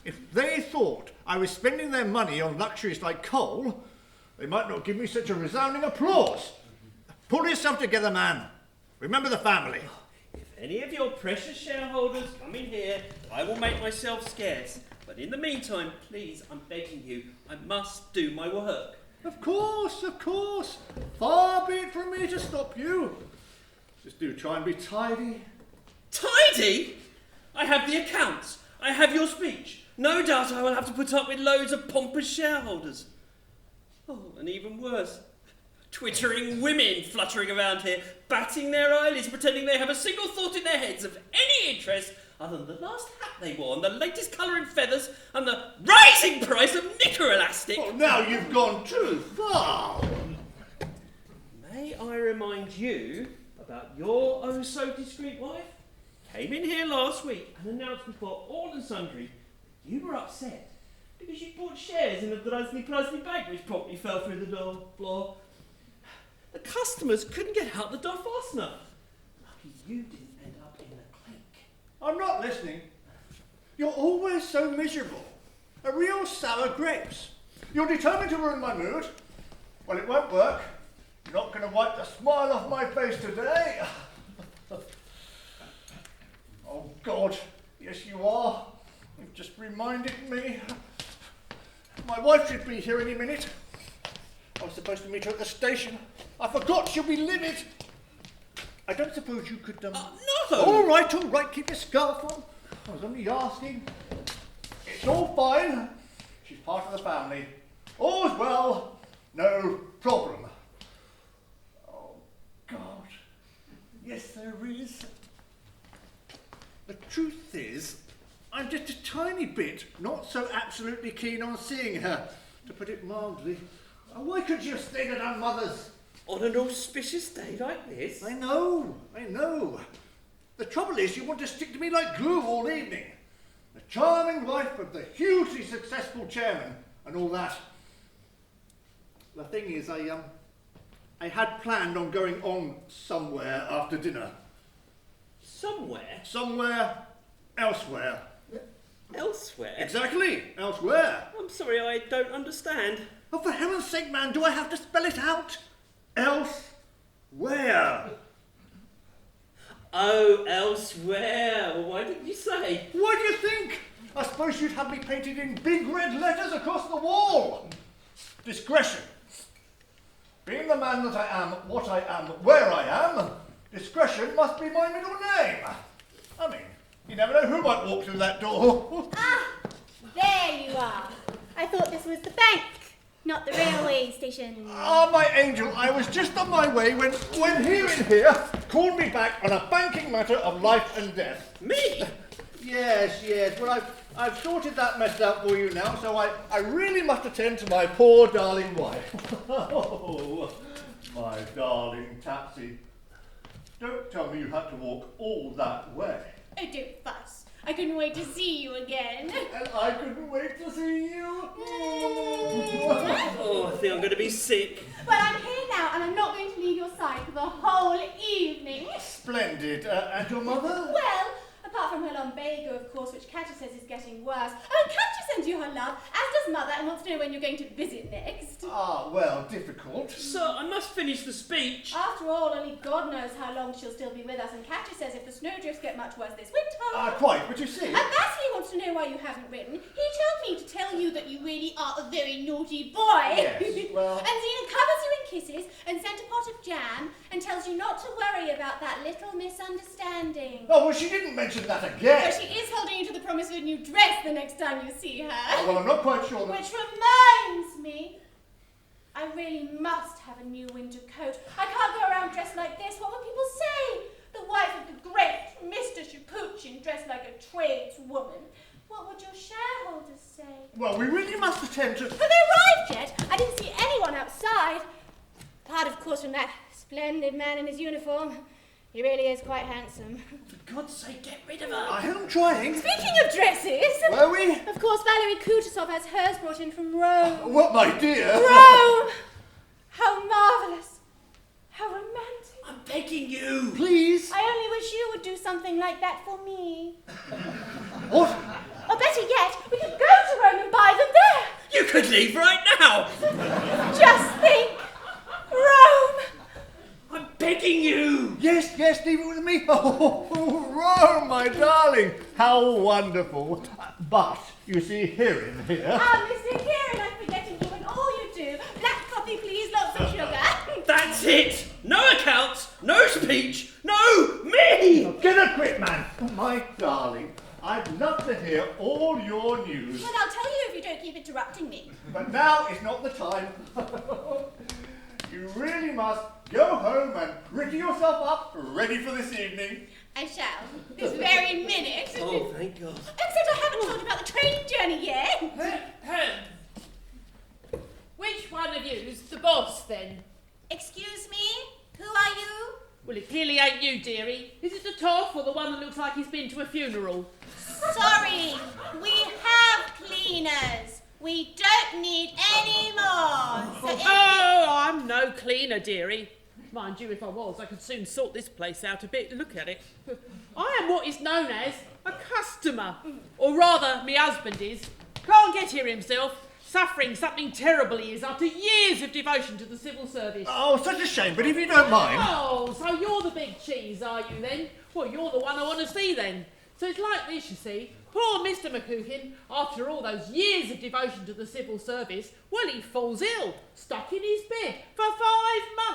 If they thought I was spending their money on luxuries like coal, they might not give me such a resounding applause. Pull yourself together, man. Remember the family. If any of your precious shareholders come in here, I will make myself scarce. But in the meantime, please, I'm begging you, I must do my work. Of course, of course. Far be it from me to stop you. Just do try and be tidy. Tidy? I have the accounts. I have your speech. No doubt I will have to put up with loads of pompous shareholders. Oh, and even worse, twittering women fluttering around here, batting their eyelids, pretending they have a single thought in their heads of any interest other than the last hat they wore and the latest colour and feathers and the rising price of knicker elastic. Oh, now you've gone too far. May I remind you about your oh so discreet wife? Came in here last week and announced before all and sundry you were upset because you bought shares in the Drasny Bank which promptly fell through the floor. The customers couldn't get out the door fast enough. Lucky you didn't end up in the clink. I'm not listening. You're always so miserable. A real sour grapes. You're determined to ruin my mood. Well, it won't work. You're not going to wipe the smile off my face today. Oh, God. Yes, you are. You've just reminded me. My wife should be here any minute. I was supposed to meet her at the station. I forgot she'll be livid. I don't suppose you could... No! All right, keep your scarf on. I was only asking. It's all fine. She's part of the family. All's well, no problem. Oh, God. Yes, there is. The truth is, I'm just a tiny bit not so absolutely keen on seeing her, to put it mildly. Why couldn't you have stayed at our mother's? On an auspicious day like this? I know. The trouble is you want to stick to me like glue all evening. The charming wife of the hugely successful chairman and all that. The thing is, I had planned on going on somewhere after dinner. Somewhere? Somewhere elsewhere. Elsewhere? Exactly, elsewhere. I'm sorry, I don't understand. Oh, for heaven's sake, man, do I have to spell it out? Elsewhere. Oh, elsewhere. Well, why didn't you say? What do you think? I suppose you'd have me painted in big red letters across the wall. Discretion. Being the man that I am, what I am, where I am, discretion must be my middle name. I mean, you never know who might walk through that door. Ah, there you are. I thought this was the bank, not the railway station. Ah, my angel, I was just on my way when here in here called me back on a banking matter of life and death. Me? Yes. Well, I've sorted that mess out for you now, so I really must attend to my poor darling wife. Oh, my darling Tatsy. Don't tell me you had to walk all that way. Oh, don't fuss. I couldn't wait to see you again. And I couldn't wait to see you. Oh, I think I'm going to be sick. Well, I'm here now, and I'm not going to leave your side for the whole evening. Splendid. And your mother? Well, apart from her lumbago, of course, which Katja says is getting worse. Oh, and Katja sends you her love, as does Mother, and wants to know when you're going to visit next. Ah, well, difficult. Sir, I must finish the speech. After all, only God knows how long she'll still be with us, and Katja says if the snowdrifts get much worse this winter... Quite, but you see... And Vasily wants to know why you haven't written. He told me to tell you that you really are a very naughty boy. Yes, well... And Zena covers you in kisses and sent a pot of jam and tells you not to worry about that little misunderstanding. Oh, well, she didn't mention that again. But she is holding you to the promise of a new dress the next time you see her. Well, I'm not quite sure that... Which reminds me, I really must have a new winter coat. I can't go around dressed like this. What will people say? The wife of the great Mr. Shapuchin dressed like a tradeswoman. What would your shareholders say? Well, we really must attend to... Have they arrived yet? I didn't see anyone outside. Apart, of course, from that splendid man in his uniform. He really is quite handsome. For God's sake, get rid of her. I am trying. Speaking of dresses... Were we? Of course, Valerie Kutuzov has hers brought in from Rome. What, my dear? Rome! How marvellous. How romantic. I'm begging you. Please? I only wish you would do something like that for me. What? Or better yet, we could go to Rome and buy them there. You could leave right now. Just think. Rome. I'm begging you. Yes, leave it with me. Oh, Rome, my darling. How wonderful. But, you see, here in here... Ah, Mr. Kieran, I'm forgetting you and all you do. Black coffee, please, lots of sugar. That's it. No accounts, no speech, no me. Get a grip, man. My darling, I'd love to hear all your news. Well, I'll tell you if you don't keep interrupting me. But now is not the time. You really must go home and pretty yourself up, ready for this evening. I shall. This very minute. Oh, thank God. Except I haven't told you about the training journey yet. Which one of you's the boss, then? Excuse me? Who are you? Well, it clearly ain't you, dearie. Is it the toff or the one that looks like he's been to a funeral? Sorry, we have cleaners. We don't need any more. So if Oh, I'm no cleaner, dearie. Mind you, if I was, I could soon sort this place out a bit. Look at it. I am what is known as a customer. Or rather, me husband is. Can't get here himself. Suffering something terrible he is after years of devotion to the civil service. Oh, such a shame, but if you don't mind... Oh, so you're the big cheese, are you then? Well, you're the one I want to see then. So it's like this, you see. Poor Mr. McCookin, after all those years of devotion to the civil service, well, he falls ill, stuck in his bed for 5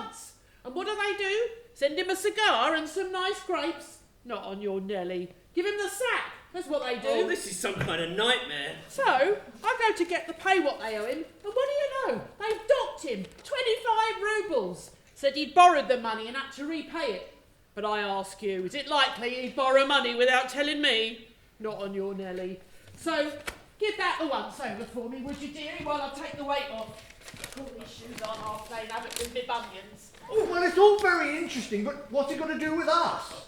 months. And what do? Send him a cigar and some nice grapes? Not on your Nelly. Give him the sack. That's what they do. Oh, this is some kind of nightmare. So, I go to get the pay what they owe him, and what do you know? They've docked him 25 rubles. Said he'd borrowed the money and had to repay it. But I ask you, is it likely he'd borrow money without telling me? Not on your Nelly. So, give that the once over for me, would you, dearie, while I take the weight off? All these shoes aren't half playing havoc with me bunions. Oh, well, it's all very interesting, but what's it got to do with us?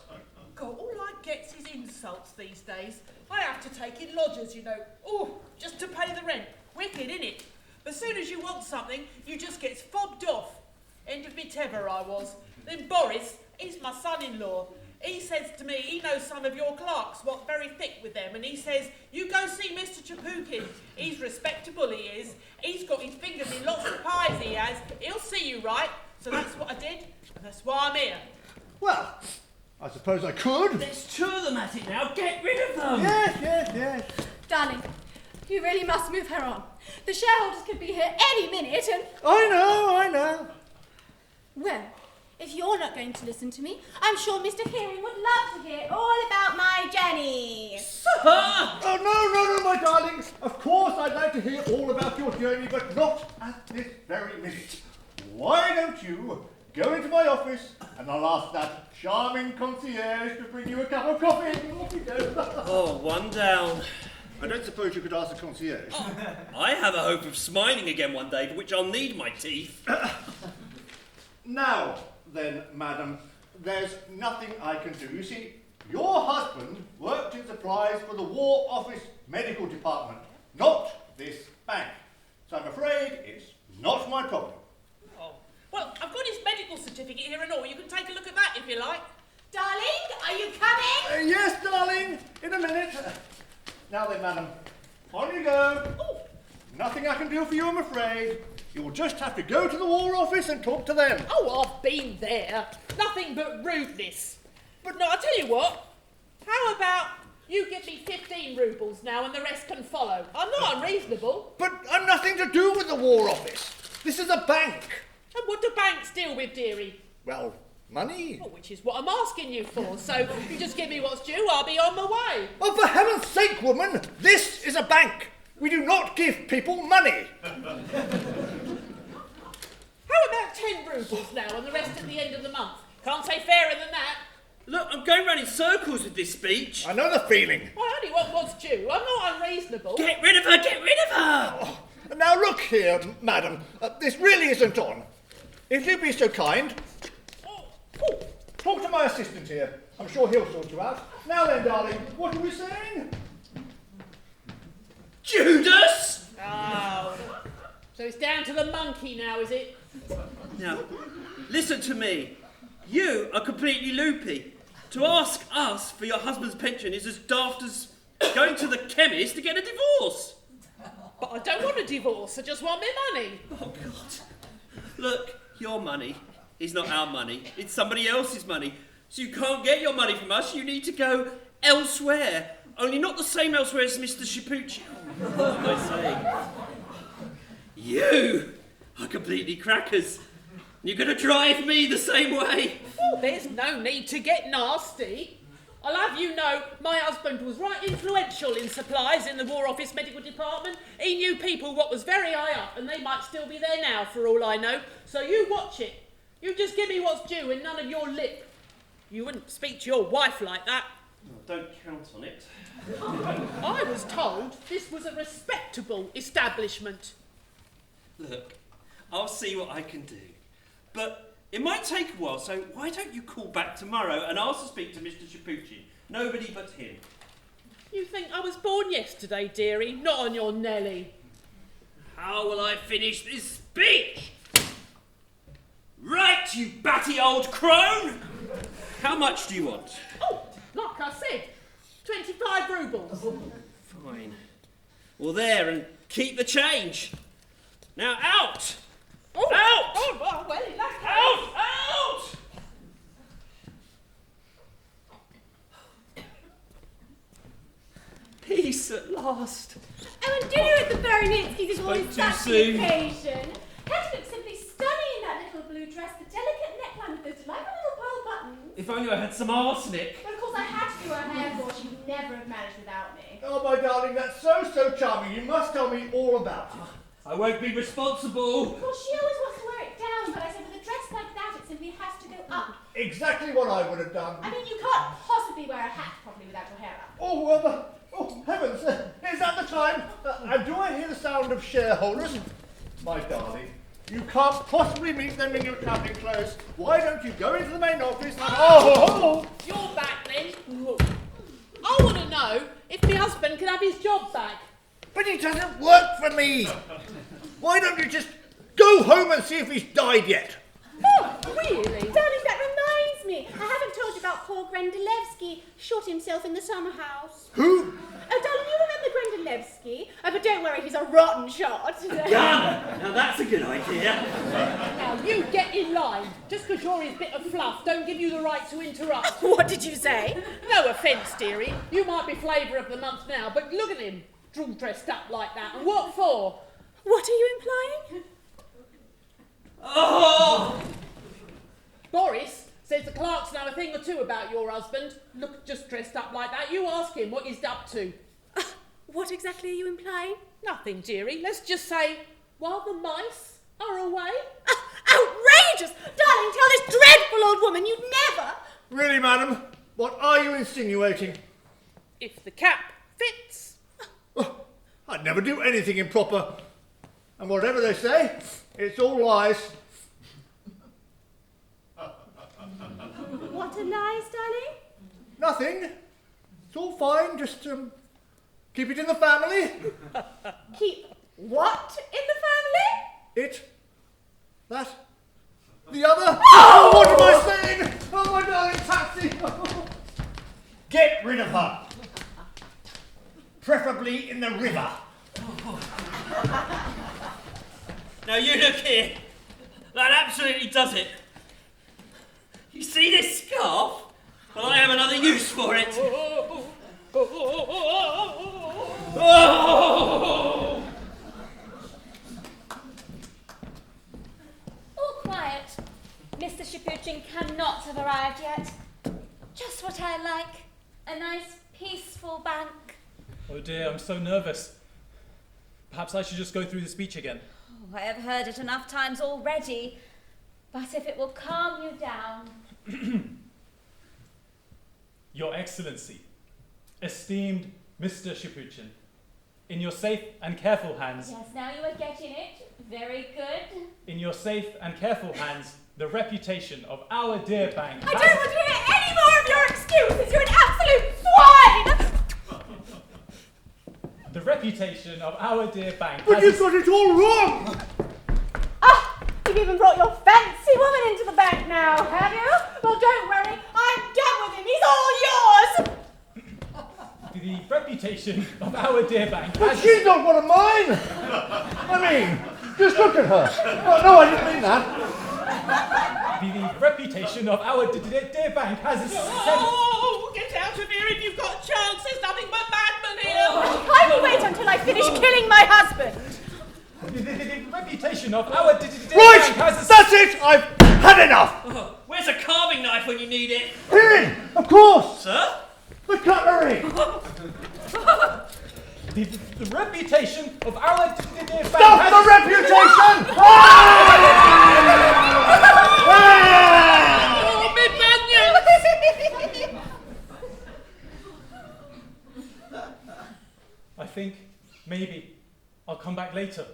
God, all I gets is insults these days. I have to take in lodgers, you know. Oh, just to pay the rent. Wicked, innit? As soon as you want something, you just gets fobbed off. End of me tether I was. Then Boris, he's my son-in-law. he says to me, he knows some of your clerks, what's very thick with them, and he says, you go see Mr. Chapukin. He's respectable, he is. He's got his fingers in lots of pies, he has. He'll see you right. So that's what I did, and that's why I'm here. Well, I suppose I could. There's two of them at it now. Get rid of them. Yes. Darling, you really must move her on. The shareholders could be here any minute and... I know. Well, if you're not going to listen to me, I'm sure Mr. Hearing would love to hear all about my Jenny. Oh, no, my darlings. Of course I'd like to hear all about your journey, but not at this very minute. Why don't you go into my office and I'll ask that charming concierge to bring you a cup of coffee. Off you go. Oh, one down. I don't suppose you could ask the concierge. I have a hope of smiling again one day, for which I'll need my teeth. Now, then, madam, there's nothing I can do. You see, your husband worked in supplies for the War Office Medical Department, not this bank. So I'm afraid it's not my problem. Well, I've got his medical certificate here and all. You can take a look at that if you like. Darling, are you coming? Yes, darling, in a minute. Now then, madam, on you go. Oh. Nothing I can do for you, I'm afraid. You'll just have to go to the War Office and talk to them. Oh, I've been there. Nothing but rudeness. But no, I'll tell you what. How about you give me 15 roubles now and the rest can follow? I'm not unreasonable. But I've nothing to do with the War Office. This is a bank. And what do banks deal with, dearie? Well, money. Well, which is what I'm asking you for. So you just give me what's due, I'll be on my way. Oh, for heaven's sake, woman, this is a bank. We do not give people money. How about 10 roubles now and the rest at the end of the month? Can't say fairer than that. Look, I'm going round in circles with this speech. I know the feeling. I only want what's due. I'm not unreasonable. Get rid of her, get rid of her! Oh, now look here, madam. This really isn't on. If you'd be so kind, talk to my assistant here. I'm sure he'll sort you out. Now then, darling, what are we saying? Judas! Oh. So it's down to the monkey now, is it? Now, listen to me. You are completely loopy. To ask us for your husband's pension is as daft as going to the chemist to get a divorce. But I don't want a divorce, I just want my money. Oh, God. Look, your money is not our money. It's somebody else's money. So you can't get your money from us. You need to go elsewhere. Only not the same elsewhere as Mr. Shapucci. What am I saying? You are completely crackers. You're going to drive me the same way. Oh, there's no need to get nasty. I'll have you know, my husband was right influential in supplies in the War Office Medical Department. He knew people what was very high up, and they might still be there now, for all I know. So you watch it. You just give me what's due and none of your lip. You wouldn't speak to your wife like that. Well, don't count on it. I was told this was a respectable establishment. Look, I'll see what I can do. But it might take a while, so why don't you call back tomorrow and ask to speak to Mr. Shapucci? Nobody but him. You think I was born yesterday, dearie? Not on your Nelly. How will I finish this speech? Right, you batty old crone! How much do you want? Oh, like I said, 25 roubles. Fine. Well, there, and keep the change. Now, out! Oh, Out! Oh, well, in that case... Out! Out! Peace at last. Oh, and dinner at the Baronetskis is always Spoke too such soon. the occasion. Hetty looks simply stunning in that little blue dress, the delicate neckline with those delightful little pearl buttons. If only I had some arsenic. But of course I had to do her hair for her. She would never have managed without me. Oh, my darling, that's so charming. You must tell me all about it. I won't be responsible. Of course, she always wants to wear it down, but I said with a dress like that, it simply has to go up. Exactly what I would have done. I mean, you can't possibly wear a hat properly without your hair up. Oh, heavens, is that the time? Do I hear the sound of shareholders? My darling, you can't possibly meet them in your travelling clothes. Why don't you go into the main office and... Oh! You're back then. I want to know if my husband can have his job back. But he doesn't work for me. Why don't you just go home and see if he's died yet? Oh, really? Darling, that reminds reminds me, I haven't told you about poor Grendelevsky. Shot himself in the summer house. Who? Oh, darling, you remember Grendelevsky? Oh, but don't worry, he's a rotten shot. Gun! Now that's a good idea. Now, you get in line. Just because you're his bit of fluff don't give you the right to interrupt. What did you say? No offence, dearie. You might be flavour of the month now, but look at him. All dressed up like that. And what for? What are you implying? Oh! Boris says the clerks know a thing or two about your husband. Look, just dressed up like that. You ask him what he's up to. What exactly are you implying? Nothing, dearie. Let's just say, while the mice are away. Outrageous! Darling, tell this dreadful old woman you'd never... Really, madam? What are you insinuating? If the cap fits. Oh, I'd never do anything improper. And whatever they say, it's all lies. What are lies, darling? Nothing. It's all fine. Just keep it in the family. Keep what in the family? It. That. The other. Oh! What am I saying? Oh, my darling taxi. Get rid of her. Preferably in the river. Now you look here. That absolutely does it. You see this scarf? Well, I have another use for it. All quiet. Mr. Shapuchin cannot have arrived yet. Just what I like. A nice, peaceful bank. Oh dear, I'm so nervous. Perhaps I should just go through the speech again. Oh, I have heard it enough times already. But if it will calm you down... Your Excellency, esteemed Mr. Shapuchin, in your safe and careful hands... Yes, now you are getting it. Very good. In your safe and careful hands, the reputation of our dear bank... I don't want to hear any more of your excuses. You're an absolute swine! The reputation of our dear bank But you've got it all wrong! You've even brought your fancy woman into the bank now, have you? Well, don't worry. I'm done with him. He's all yours! The reputation of our dear bank But she's not one of mine! I mean, just look at her. Oh, no, I didn't mean that. The reputation of our dear bank has... Oh, get out of here if you've got a chance. There's nothing but madmen here. I will wait until I finish killing my husband. The reputation of our dear Right! bank has... That's it! I've had enough! Oh, where's a carving knife when you need it? Here! Of course! Sir? The cutlery! The reputation of our dear bank Stop has... the reputation! Oh, me bunions! I think maybe I'll come back later.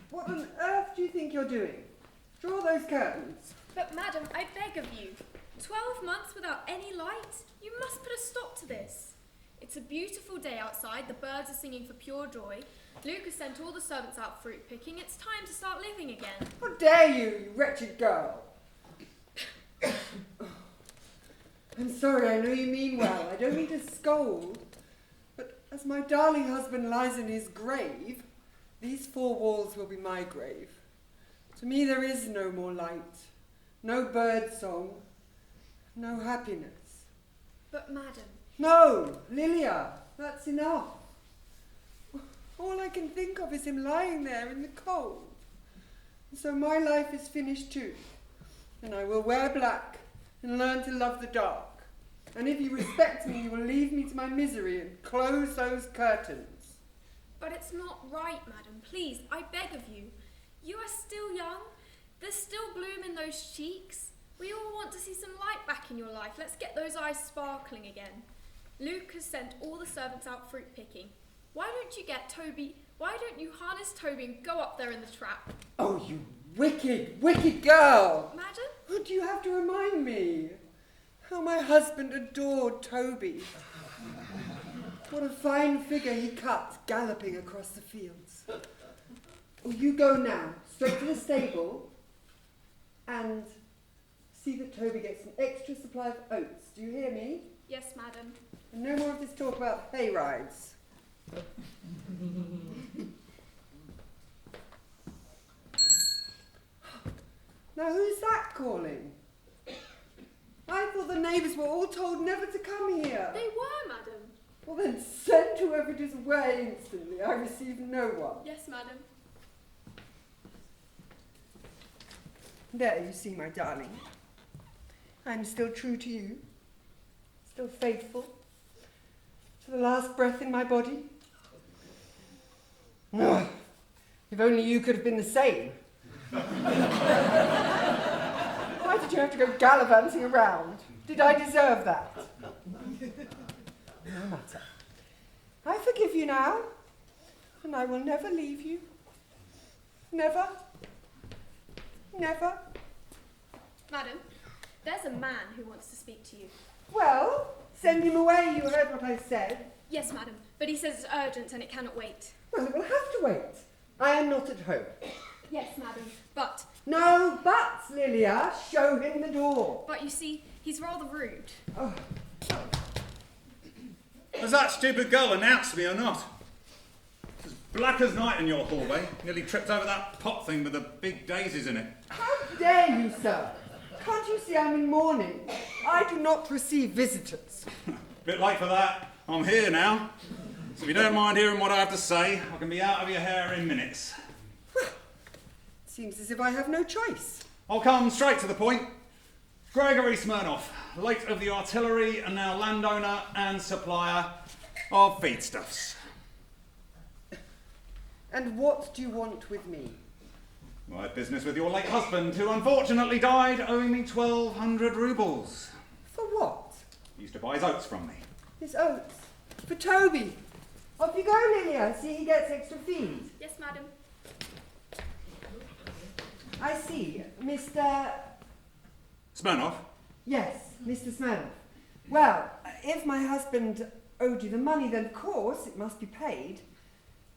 What on earth do you think you're doing? Draw those curtains. But madam, I beg of you, 12 months without any light? You must put a stop to this. It's a beautiful day outside, the birds are singing for pure joy. Luke has sent all the servants out fruit picking, it's time to start living again. How dare you, you wretched girl! I'm sorry, I know you mean well. I don't mean to scold. But as my darling husband lies in his grave, these four walls will be my grave. To me there is no more light, no bird song, No happiness. But, madam, No, Lilia, that's enough. All I can think of is him lying there in the cold. So my life is finished too. And I will wear black and learn to love the dark. And if you respect me, you will leave me to my misery and close those curtains. but it's not right, madam. Please, I beg of you. You are still young. There's still bloom in those cheeks. We all want to see some light back in your life. Let's get those eyes sparkling again. Luke has sent all the servants out fruit picking. Why don't you harness Toby and go up there in the trap? Oh, you wicked, wicked girl! Madam? What do you have to remind me? How my husband adored Toby. What a fine figure he cut galloping across the fields. Oh, you go now, straight to the stable, and see that Toby gets an extra supply of oats. Do you hear me? Yes, madam. And no more of this talk about hay rides. Now who's that calling? I thought the neighbours were all told never to come here. They were, madam. Well then send whoever it is away instantly. I receive no one. Yes, madam. There you see, my darling. I'm still true to you. Still faithful. To the last breath in my body. Oh, if only you could have been the same. Why did you have to go gallivanting around? Did I deserve that? No matter. I forgive you now, and I will never leave you. Never. Never. Madam, there's a man who wants to speak to you. Well, send him away. You heard what I said. Yes, madam, but he says it's urgent and it cannot wait. Well, it will have to wait. I am not at home. Yes, madam, but... No buts, Lilia. Show him the door. But you see, he's rather rude. Oh. Has that stupid girl announced me or not? It's as black as night in your hallway. Nearly tripped over that pot thing with the big daisies in it. How dare you, sir? Can't you see I'm in mourning? I do not receive visitors. Bit late for that. I'm here now. So if you don't mind hearing what I have to say, I can be out of your hair in minutes. Seems as if I have no choice. I'll come straight to the point. Gregory Smirnoff, late of the artillery and now landowner and supplier of feedstuffs. And what do you want with me? Well, I had business with your late husband, who unfortunately died owing me 1,200 rubles. For what? He used to buy his oats from me. His oats. For Toby. Off you go, Lilia. See he gets extra feed. Yes, madam. I see. Mr... Smirnoff? Yes, Mr. Smirnoff. Well, if my husband owed you the money, then of course it must be paid.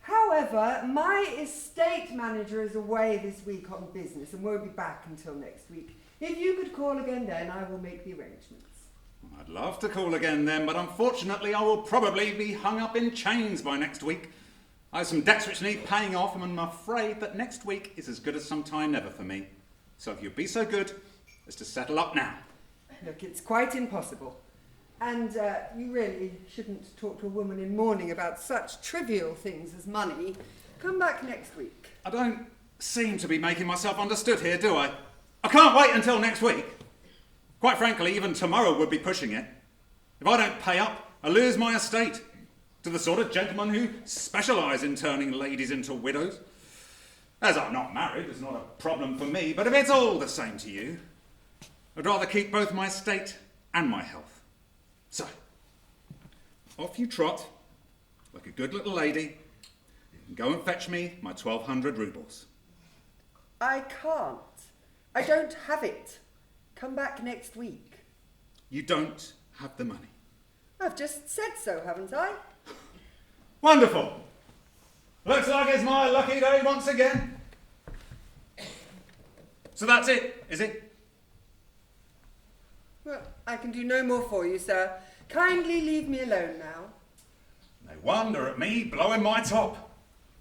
However, my estate manager is away this week on business and won't be back until next week. If you could call again then, I will make the arrangements. I'd love to call again then, but unfortunately I will probably be hung up in chains by next week. I have some debts which need paying off, and I'm afraid that next week is as good as some time never for me. So if you'd be so good as to settle up now. Look, it's quite impossible. And you really shouldn't talk to a woman in mourning about such trivial things as money. Come back next week. I don't seem to be making myself understood here, do I? I can't wait until next week. Quite frankly, even tomorrow would be pushing it. If I don't pay up, I lose my estate to the sort of gentlemen who specialise in turning ladies into widows. As I'm not married, it's not a problem for me, but if it's all the same to you, I'd rather keep both my estate and my health. So, off you trot, like a good little lady, and go and fetch me my 1,200 rubles. I can't. I don't have it. Come back next week. You don't have the money. I've just said so, haven't I? Wonderful. Looks like it's my lucky day once again. So that's it, is it? Well, I can do no more for you, sir. Kindly leave me alone now. No wonder at me blowing my top.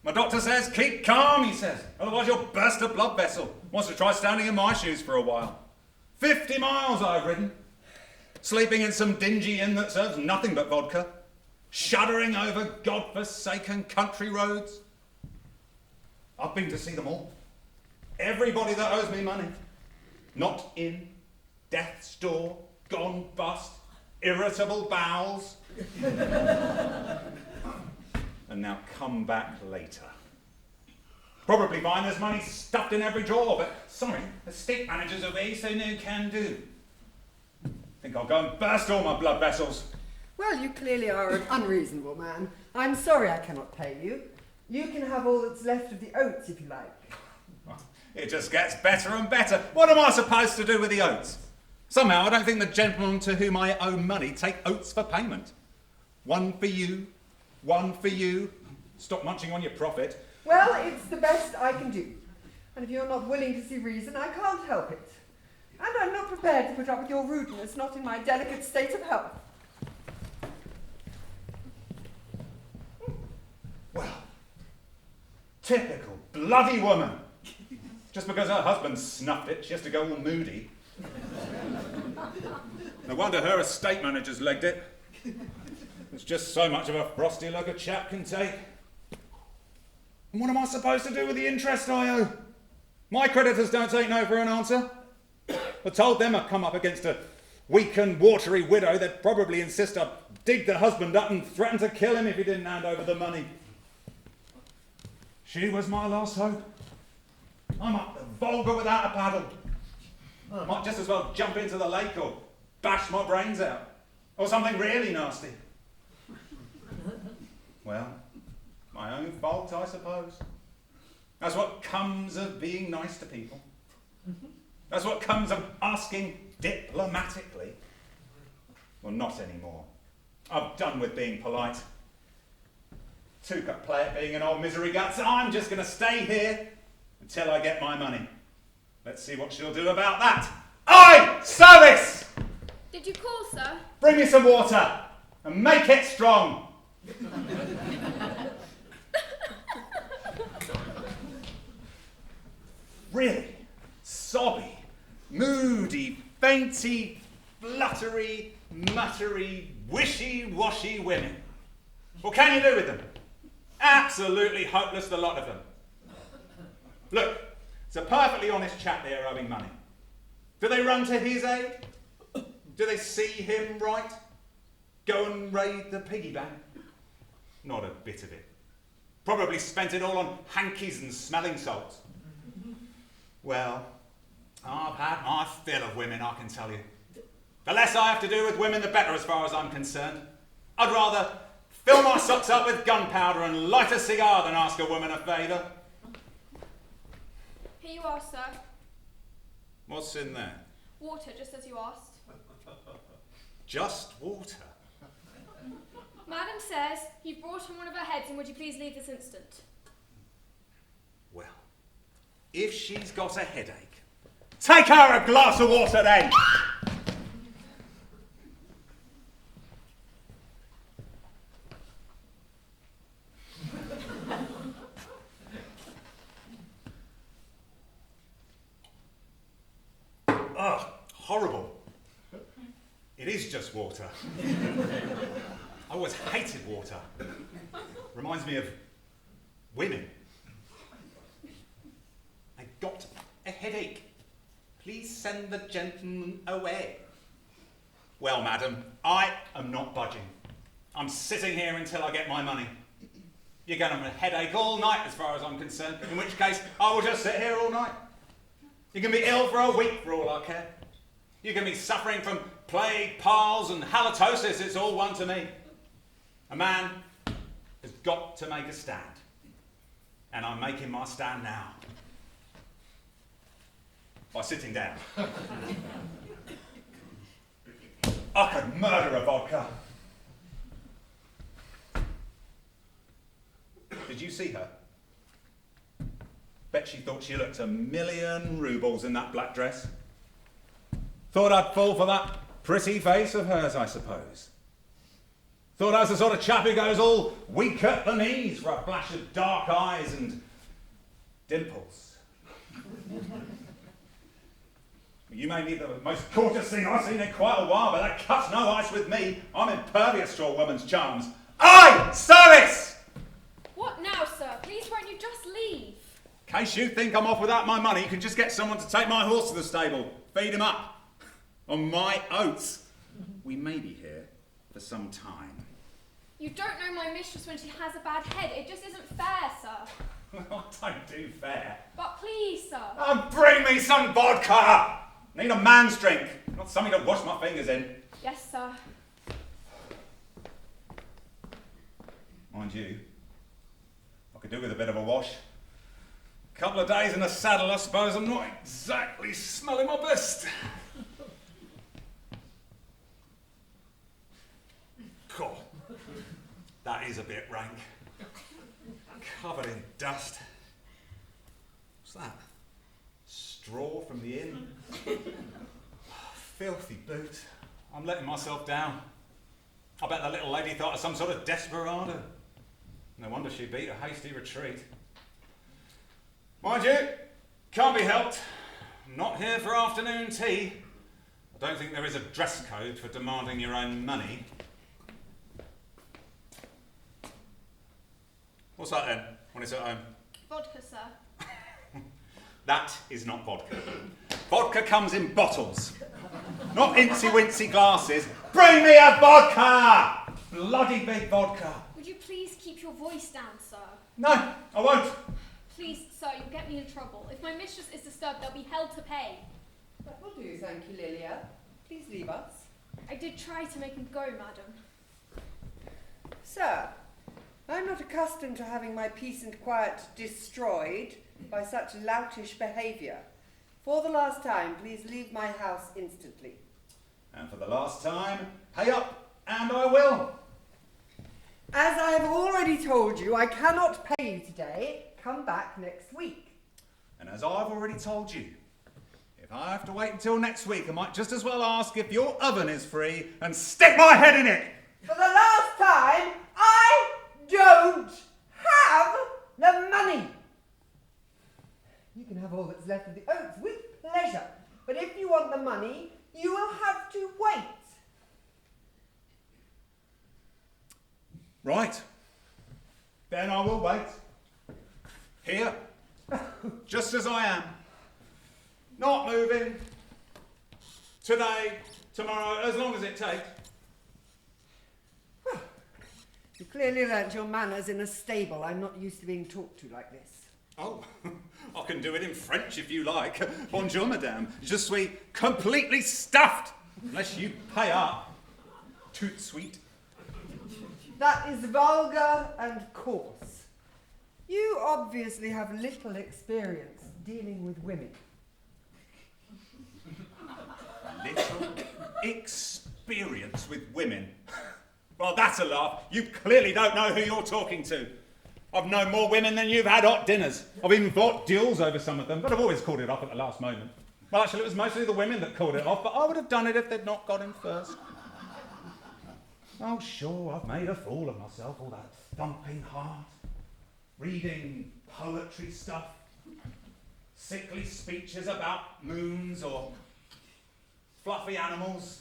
My doctor says, keep calm, he says. Otherwise you'll burst a blood vessel. Wants to try standing in my shoes for a while. 50 miles I've ridden. sleeping in some dingy inn that serves nothing but vodka, shuddering over God-forsaken country roads. I've been to see them all. Everybody that owes me money. Not in, death's door, gone bust, irritable bowels. And now come back later. Probably find there's money stuffed in every drawer, but sorry, the stick manager's away, so no can do. Think I'll go and burst all my blood vessels. Well, you clearly are an unreasonable man. I'm sorry I cannot pay you. You can have all that's left of the oats if you like. It just gets better and better. What am I supposed to do with the oats? Somehow I don't think the gentlemen to whom I owe money take oats for payment. One for you, one for you. Stop munching on your profit. Well, it's the best I can do. And if you're not willing to see reason, I can't help it. And I'm not prepared to put up with your rudeness, not in my delicate state of health. Well, typical bloody woman. Just because her husband snuffed it, she has to go all moody. No wonder her estate manager's legged it. It's just so much of a frosty look a chap can take. And what am I supposed to do with the interest I owe? My creditors don't take no for an answer. I told them I'd come up against a weak and watery widow. They'd probably insist I'd dig the husband up and threaten to kill him if he didn't hand over the money. She was my last hope. I'm up the Volga without a paddle. I might just as well jump into the lake or bash my brains out. Or something really nasty. Well, my own fault, I suppose. That's what comes of being nice to people. That's what comes of asking diplomatically. Well, not anymore. I've done with being polite. Two could play at being an old misery guts. I'm just going to stay here until I get my money. Let's see what she'll do about that. Aye, service! Did you call, sir? Bring me some water and make it strong. Really sobby, moody, fainty, fluttery, muttery, wishy-washy women. What can you do with them? Absolutely hopeless, the lot of them. Look, it's a perfectly honest chap there owing money. Do they run to his aid? Do they see him right? Go and raid the piggy bank? Not a bit of it. Probably spent it all on hankies and smelling salts. Well, I've had my fill of women, I can tell you. The less I have to do with women, the better as far as I'm concerned. I'd rather fill my socks up with gunpowder and light a cigar than ask a woman a favour. Here you are, sir. What's in there? Water, just as you asked. Just water? Madam says you've brought on one of her heads, and would you please leave this instant? Well, if she's got a headache, take her a glass of water then! Ugh, horrible. It is just water. I always hated water. Reminds me of women. I got a headache. Please send the gentleman away. Well, madam, I am not budging. I'm sitting here until I get my money. You're going to have a headache all night as far as I'm concerned, in which case I will just sit here all night. You can be ill for a week for all I care. You can be suffering from plague, piles and halitosis, it's all one to me. A man has got to make a stand. And I'm making my stand now. By sitting down. I could murder a vodka. Did you see her? Bet she thought she looked 1,000,000 rubles in that black dress. Thought I'd fall for that pretty face of hers, I suppose. Thought I was the sort of chap who goes all weak at the knees for a flash of dark eyes and dimples. You may be the most gorgeous thing I've seen in quite a while, but that cuts no ice with me. I'm impervious to a woman's charms. Aye, service! What now, sir? Please won't you just leave? In case you think I'm off without my money, you can just get someone to take my horse to the stable. Feed him up. On my oats. We may be here for some time. You don't know my mistress when she has a bad head. It just isn't fair, sir. I don't do fair. But please, sir. Bring me some vodka! Need a man's drink, not something to wash my fingers in. Yes, sir. Mind you, I could do with a bit of a wash. Couple of days in the saddle, I suppose I'm not exactly smelling my best. God, that is a bit rank. Covered in dust. What's that? Straw from the inn? Filthy boots. I'm letting myself down. I bet the little lady thought of some sort of desperado. No wonder she beat a hasty retreat. Mind you, can't be helped. I'm not here for afternoon tea. I don't think there is a dress code for demanding your own money. What's that then, when it's at home? Vodka, sir. That is not vodka. Vodka comes in bottles, not incy-wincy glasses. Bring me a vodka! Bloody big vodka. Would you please keep your voice down, sir? No, I won't. Please, sir, you'll get me in trouble. If my mistress is disturbed, they'll be held to pay. That will do, thank you, Lilia. Please leave us. I did try to make him go, madam. Sir, I'm not accustomed to having my peace and quiet destroyed by such loutish behaviour. For the last time, please leave my house instantly. And for the last time, pay up, and I will. As I have already told you, I cannot pay you today. Come back next week. And as I've already told you, if I have to wait until next week, I might just as well ask if your oven is free and stick my head in it. For the last time, I don't have the money. You can have all that's left of the oats with pleasure, but if you want the money, you will have to wait. Right. Then I will wait. Here. Just as I am. Not moving. Today, tomorrow, as long as it takes. You clearly learnt your manners in a stable. I'm not used to being talked to like this. Oh, I can do it in French if you like. Bonjour, madame. Je suis completely stuffed. Unless you pay up. Tout sweet. That is vulgar and coarse. You obviously have little experience dealing with women. Little experience with women? Well, that's a laugh. You clearly don't know who you're talking to. I've known more women than you've had hot dinners. I've even fought duels over some of them, but I've always called it off at the last moment. Well, actually, it was mostly the women that called it off, but I would have done it if they'd not got in first. Oh, sure, I've made a fool of myself, all that thumping heart, reading poetry stuff, sickly speeches about moons or fluffy animals.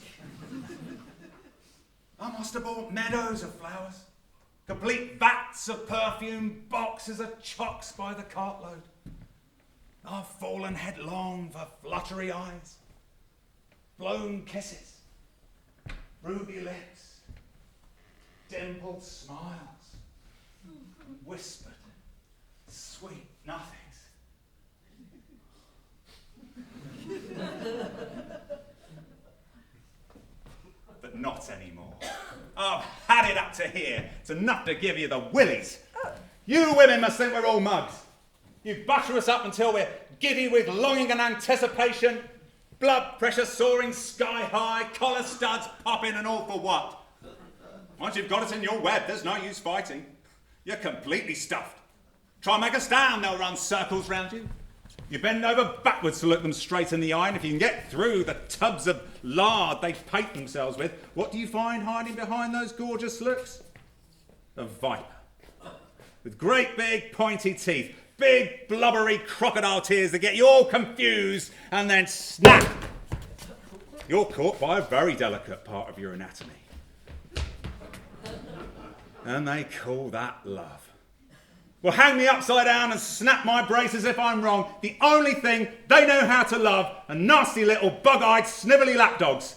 I must have bought meadows of flowers, complete vats of perfume, boxes of chocks by the cartload. I've fallen headlong for fluttery eyes, blown kisses, ruby lips, dimpled smiles, whispered sweet nothings. But not anymore. I've had it up to here. It's enough to give you the willies. You women must think we're all mugs. You butter us up until we're giddy with longing and anticipation, blood pressure soaring sky high, collar studs popping and all for what? Once you've got us in your web, there's no use fighting. You're completely stuffed. Try and make a stand, they'll run circles round you. You bend over backwards to look them straight in the eye, and if you can get through the tubs of lard they paint themselves with, what do you find hiding behind those gorgeous looks? A viper. With great big pointy teeth, big blubbery crocodile tears that get you all confused, and then snap! You're caught by a very delicate part of your anatomy. And they call that love. Well, hang me upside down and snap my braces if I'm wrong. The only thing they know how to love are nasty little bug-eyed, snivelly lapdogs.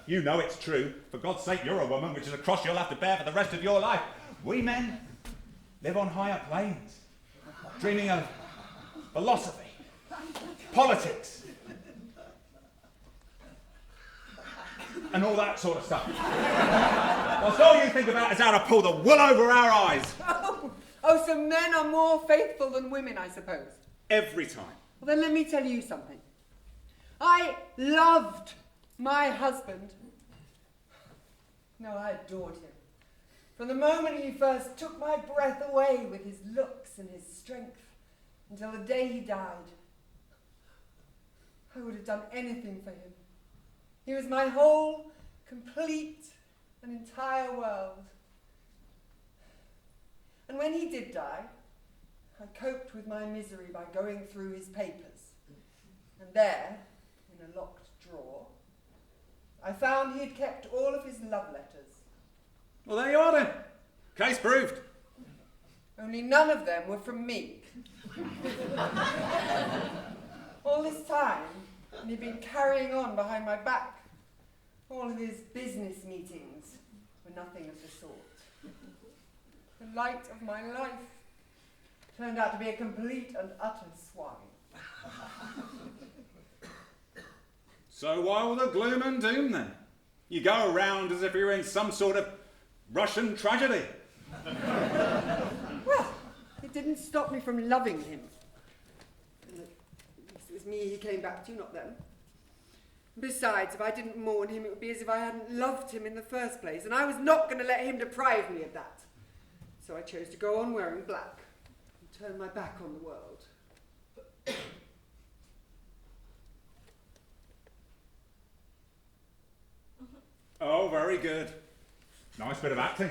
You know it's true. For God's sake, you're a woman, which is a cross you'll have to bear for the rest of your life. We men live on higher planes, dreaming of philosophy, politics, and all that sort of stuff. Whilst all you think about is how to pull the wool over our eyes. Oh, so men are more faithful than women, I suppose. Every time. Well, then let me tell you something. I loved my husband. No, I adored him. From the moment he first took my breath away with his looks and his strength, until the day he died, I would have done anything for him. He was my whole, complete, and entire world. And when he did die, I coped with my misery by going through his papers. And there, in a locked drawer, I found he had kept all of his love letters. Well, there you are then. Case proved. Only none of them were from me. All this time, he'd been carrying on behind my back. All of his business meetings were nothing of the sort. The light of my life turned out to be a complete and utter swine. So why all the gloom and doom then? You go around as if you're in some sort of Russian tragedy. Well, it didn't stop me from loving him. It was me he came back to, not them. Besides, if I didn't mourn him, it would be as if I hadn't loved him in the first place, and I was not going to let him deprive me of that. So I chose to go on wearing black and turn my back on the world. Oh, very good. Nice bit of acting.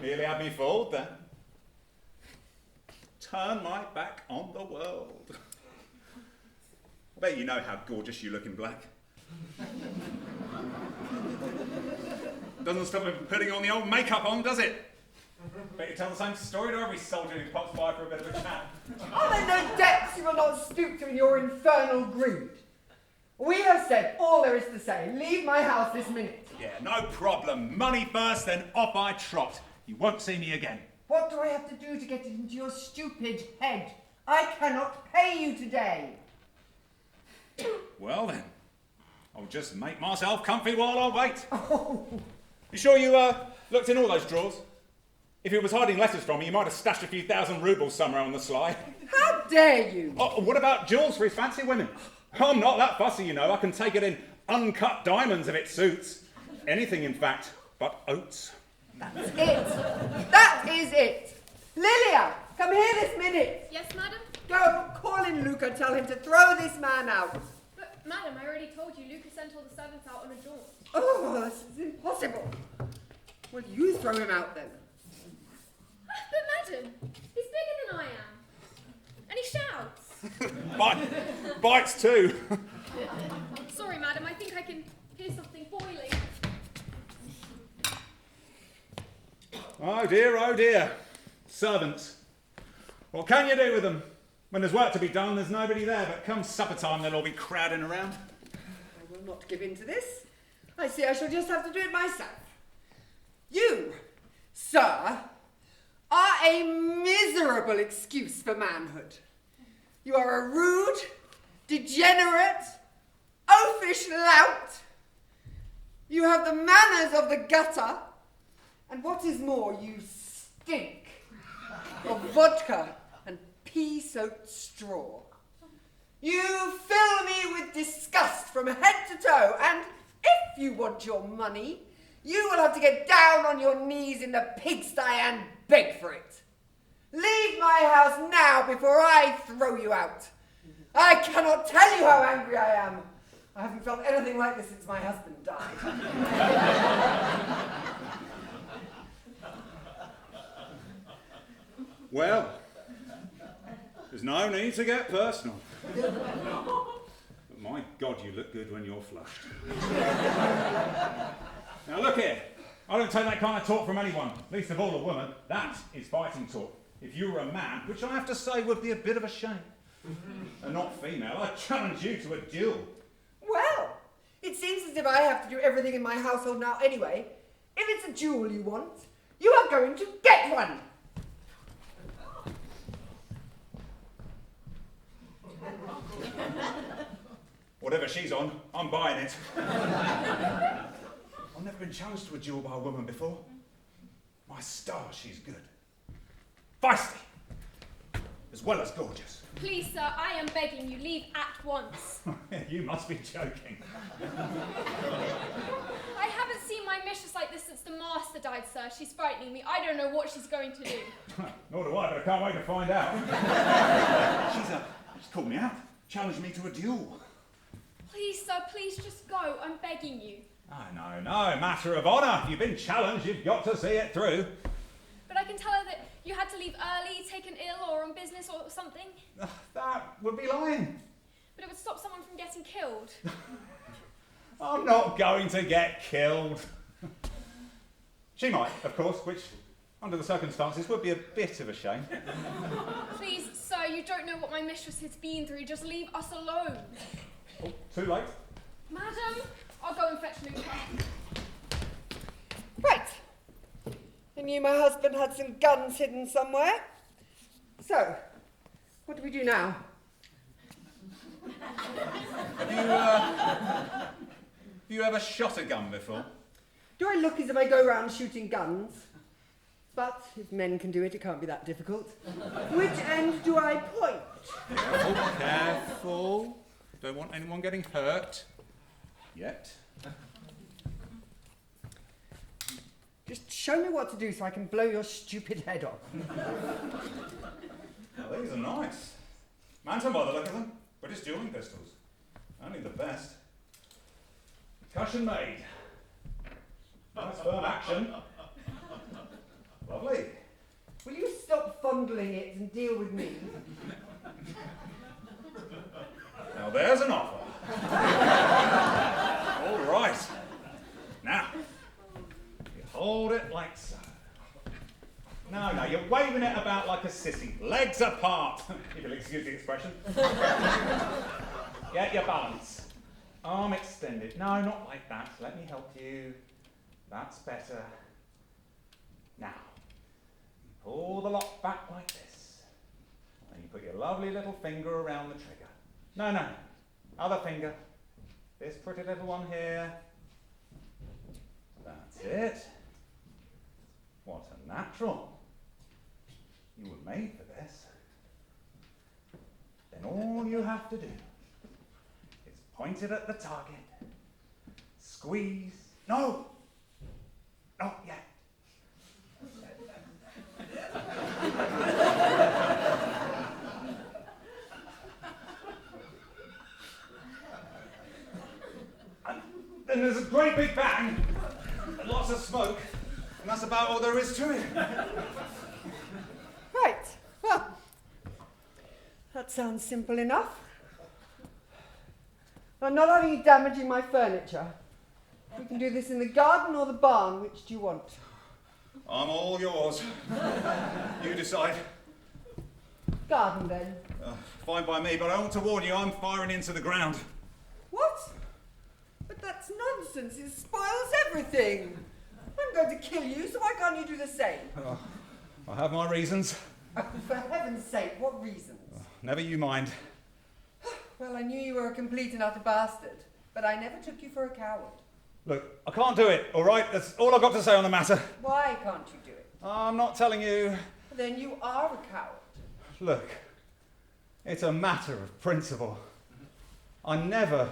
Nearly had me fooled then. Turn my back on the world. I bet you know how gorgeous you look in black. Doesn't stop me from putting on the old makeup on, does it? Bet you tell the same story to every soldier who pops by for a bit of a chat. Are there no depths you will not stoop to in your infernal greed? We have said all there is to say. Leave my house this minute. Yeah, no problem. Money first, then off I trot. You won't see me again. What do I have to do to get it into your stupid head? I cannot pay you today. Well then, I'll just make myself comfy while I wait. Oh. You sure you looked in all those drawers? If he was hiding letters from me, you might have stashed a few thousand rubles somewhere on the sly. How dare you? Oh, what about jewels for his fancy women? I'm not that fussy, you know. I can take it in uncut diamonds if it suits. Anything, in fact, but oats. That's it. That is it. Lilia, come here this minute. Yes, madam? Go, call in Luca, tell him to throw this man out. But, madam, I already told you Lucas sent all the servants out on a jaunt. Oh, this is impossible. Well, you throw him out then. But, madam, he's bigger than I am. And he shouts. Bites too. Sorry, madam, I think I can hear something boiling. Oh dear. Servants. What can you do with them? When there's work to be done, there's nobody there, but come supper time, they'll all be crowding around. I will not give in to this. I see I shall just have to do it myself. You, sir, are a miserable excuse for manhood. You are a rude, degenerate, oafish lout. You have the manners of the gutter, and what is more, you stink of vodka and pea-soaked straw. You fill me with disgust from head to toe, and if you want your money, you will have to get down on your knees in the pigsty and beg for it. Leave my house now before I throw you out. I cannot tell you how angry I am. I haven't felt anything like this since my husband died. Well, there's no need to get personal. But my God, you look good when you're flushed. Now look here. I don't take that kind of talk from anyone, least of all a woman. That is fighting talk. If you were a man, which I have to say would be a bit of a shame, and not female, I challenge you to a duel. Well, it seems as if I have to do everything in my household now anyway. If it's a duel you want, you are going to get one. Whatever she's on, I'm buying it. I've never been challenged to a duel by a woman before. My star, she's good. Feisty, as well as gorgeous. Please, sir, I am begging you, leave at once. You must be joking. I haven't seen my mistress like this since the master died, sir. She's frightening me. I don't know what she's going to do. Nor do I, but I can't wait to find out. She's called me out, challenged me to a duel. Please, sir, please just go. I'm begging you. No, matter of honour. If you've been challenged, you've got to see it through. But I can tell her that you had to leave early, taken ill, or on business or something. That would be lying. But it would stop someone from getting killed. I'm not going to get killed. She might, of course, which, under the circumstances, would be a bit of a shame. Please, sir, you don't know what my mistress has been through. Just leave us alone. Oh, too late. Madam, I'll go and fetch Luca. Right. I knew my husband had some guns hidden somewhere. So, what do we do now? Have you ever shot a gun before? Do I look as if I go around shooting guns? But if men can do it, it can't be that difficult. Which end do I point? Careful. Don't want anyone getting hurt. Yet. Just show me what to do so I can blow your stupid head off. Well, these are nice. Manton by the look of them. British dueling pistols. Only the best. Cushion made. Nice firm action. Lovely. Will you stop fondling it and deal with me? Now there's an offer. All right. Now, you hold it like so. No, you're waving it about like a sissy. Legs apart, if you'll excuse the expression. Get your balance. Arm extended. No, not like that. Let me help you. That's better. Now, pull the lock back like this. And you put your lovely little finger around the trigger. No. Other finger. This pretty little one here. That's it. What a natural. You were made for this. Then all you have to do is point it at the target. Squeeze. No! Not yet. Then there's a great big bang, and lots of smoke, and that's about all there is to it. Right. Well, that sounds simple enough. I'm not only damaging my furniture. We can do this in the garden or the barn. Which do you want? I'm all yours. You decide. Garden, then. Fine by me, but I want to warn you, I'm firing into the ground. What? But that's nonsense. It spoils everything. I'm going to kill you, so why can't you do the same? I have my reasons. Oh, for heaven's sake, what reasons? Never you mind. Well, I knew you were a complete and utter bastard, but I never took you for a coward. Look, I can't do it, all right? That's all I've got to say on the matter. Why can't you do it? I'm not telling you. Then you are a coward. Look, it's a matter of principle. I never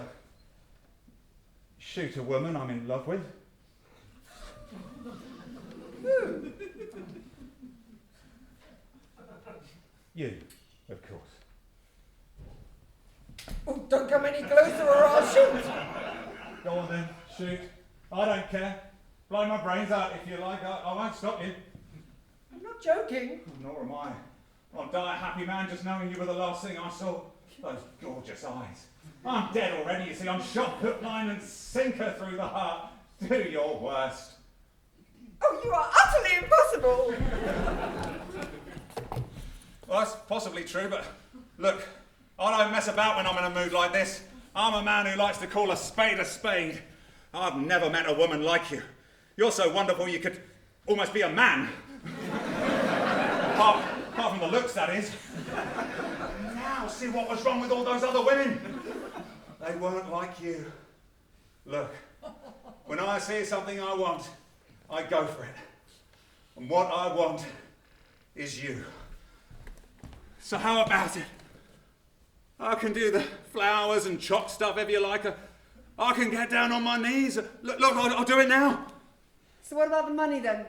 shoot a woman I'm in love with. Who? You, of course. Oh, don't come any closer or I'll shoot. Go on then, shoot. I don't care. Blow my brains out if you like. I won't stop you. I'm not joking. Nor am I. I'll die a happy man just knowing you were the last thing I saw. Those gorgeous eyes. I'm dead already, you see. I'm shot hook, line and sinker through the heart. Do your worst. Oh, you are utterly impossible! Well, that's possibly true, but look, I don't mess about when I'm in a mood like this. I'm a man who likes to call a spade a spade. I've never met a woman like you. You're so wonderful you could almost be a man. apart from the looks, that is. Now see what was wrong with all those other women. They weren't like you. Look, when I see something I want, I go for it. And what I want is you. So how about it? I can do the flowers and choc stuff if you like. I can get down on my knees. Look, I'll do it now. So what about the money then?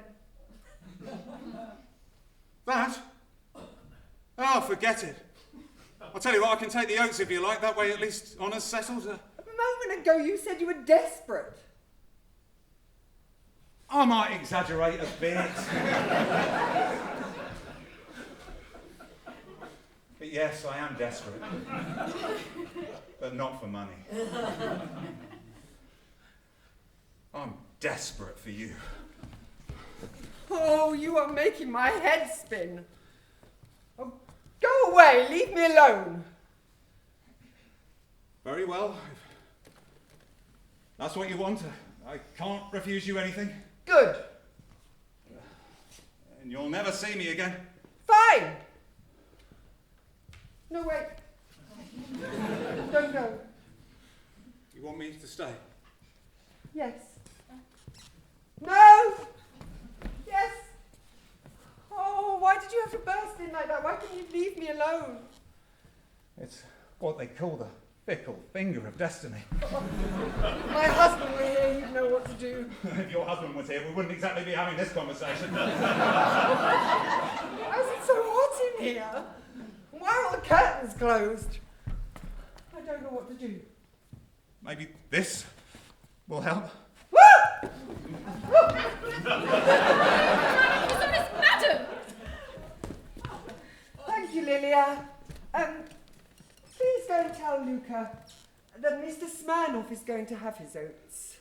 That? Oh, forget it. I'll tell you what, I can take the oats if you like. That way at least honour's settled. A moment ago you said you were desperate. I might exaggerate a bit. But yes, I am desperate. But not for money. I'm desperate for you. Oh, you are making my head spin. Oh, go away, leave me alone. Very well. If that's what you want. I can't refuse you anything. Good. And you'll never see me again. Fine. No, wait. Don't go. You want me to stay? Yes. No! Yes! Oh, why did you have to burst in like that? Why couldn't you leave me alone? It's what they call the fickle finger of destiny. My husband were here, he'd know what to do. If your husband was here, we wouldn't exactly be having this conversation. Why is it so hot in here? Why are all the curtains closed? I don't know what to do. Maybe this will help. Madam! Thank you, Lilia. Please go and tell Luca that Mr. Smirnoff is going to have his oats.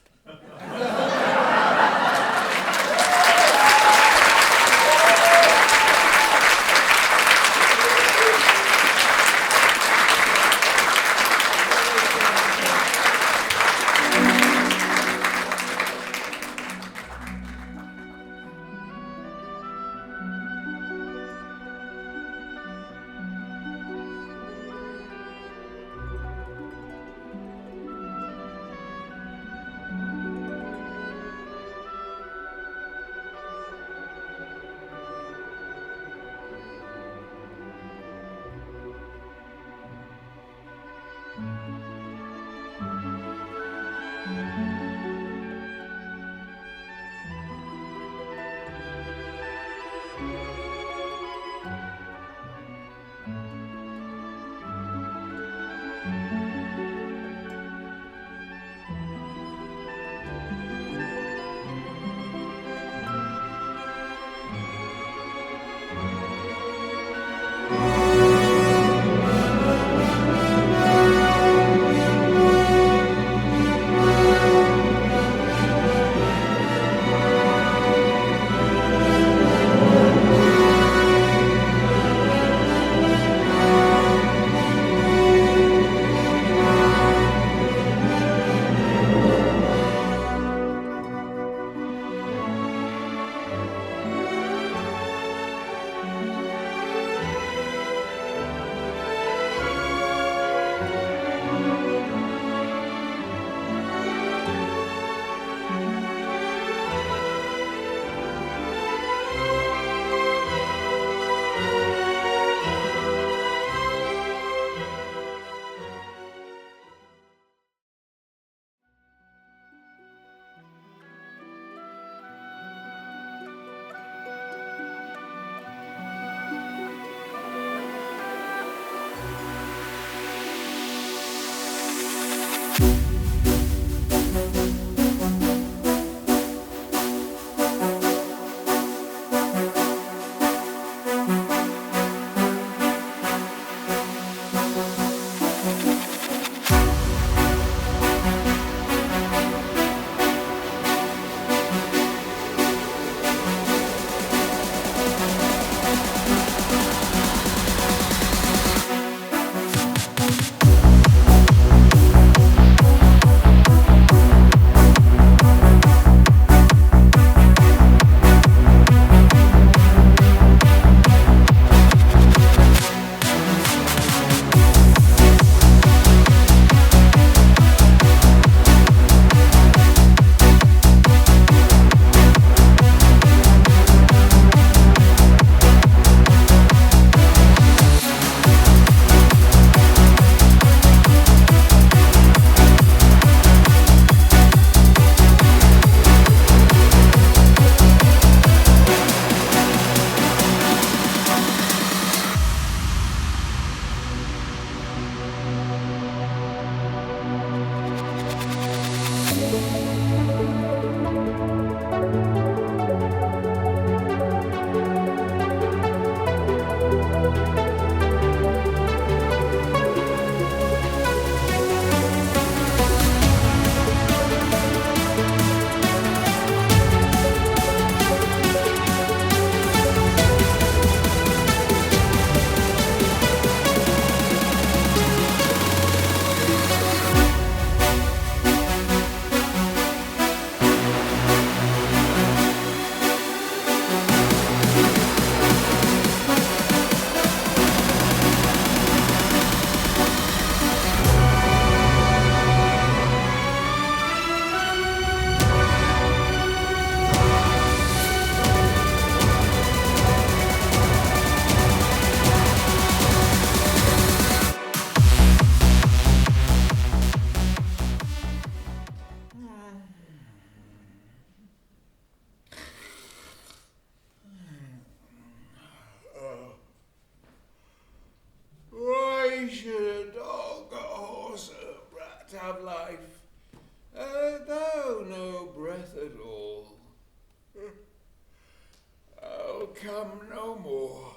come no more.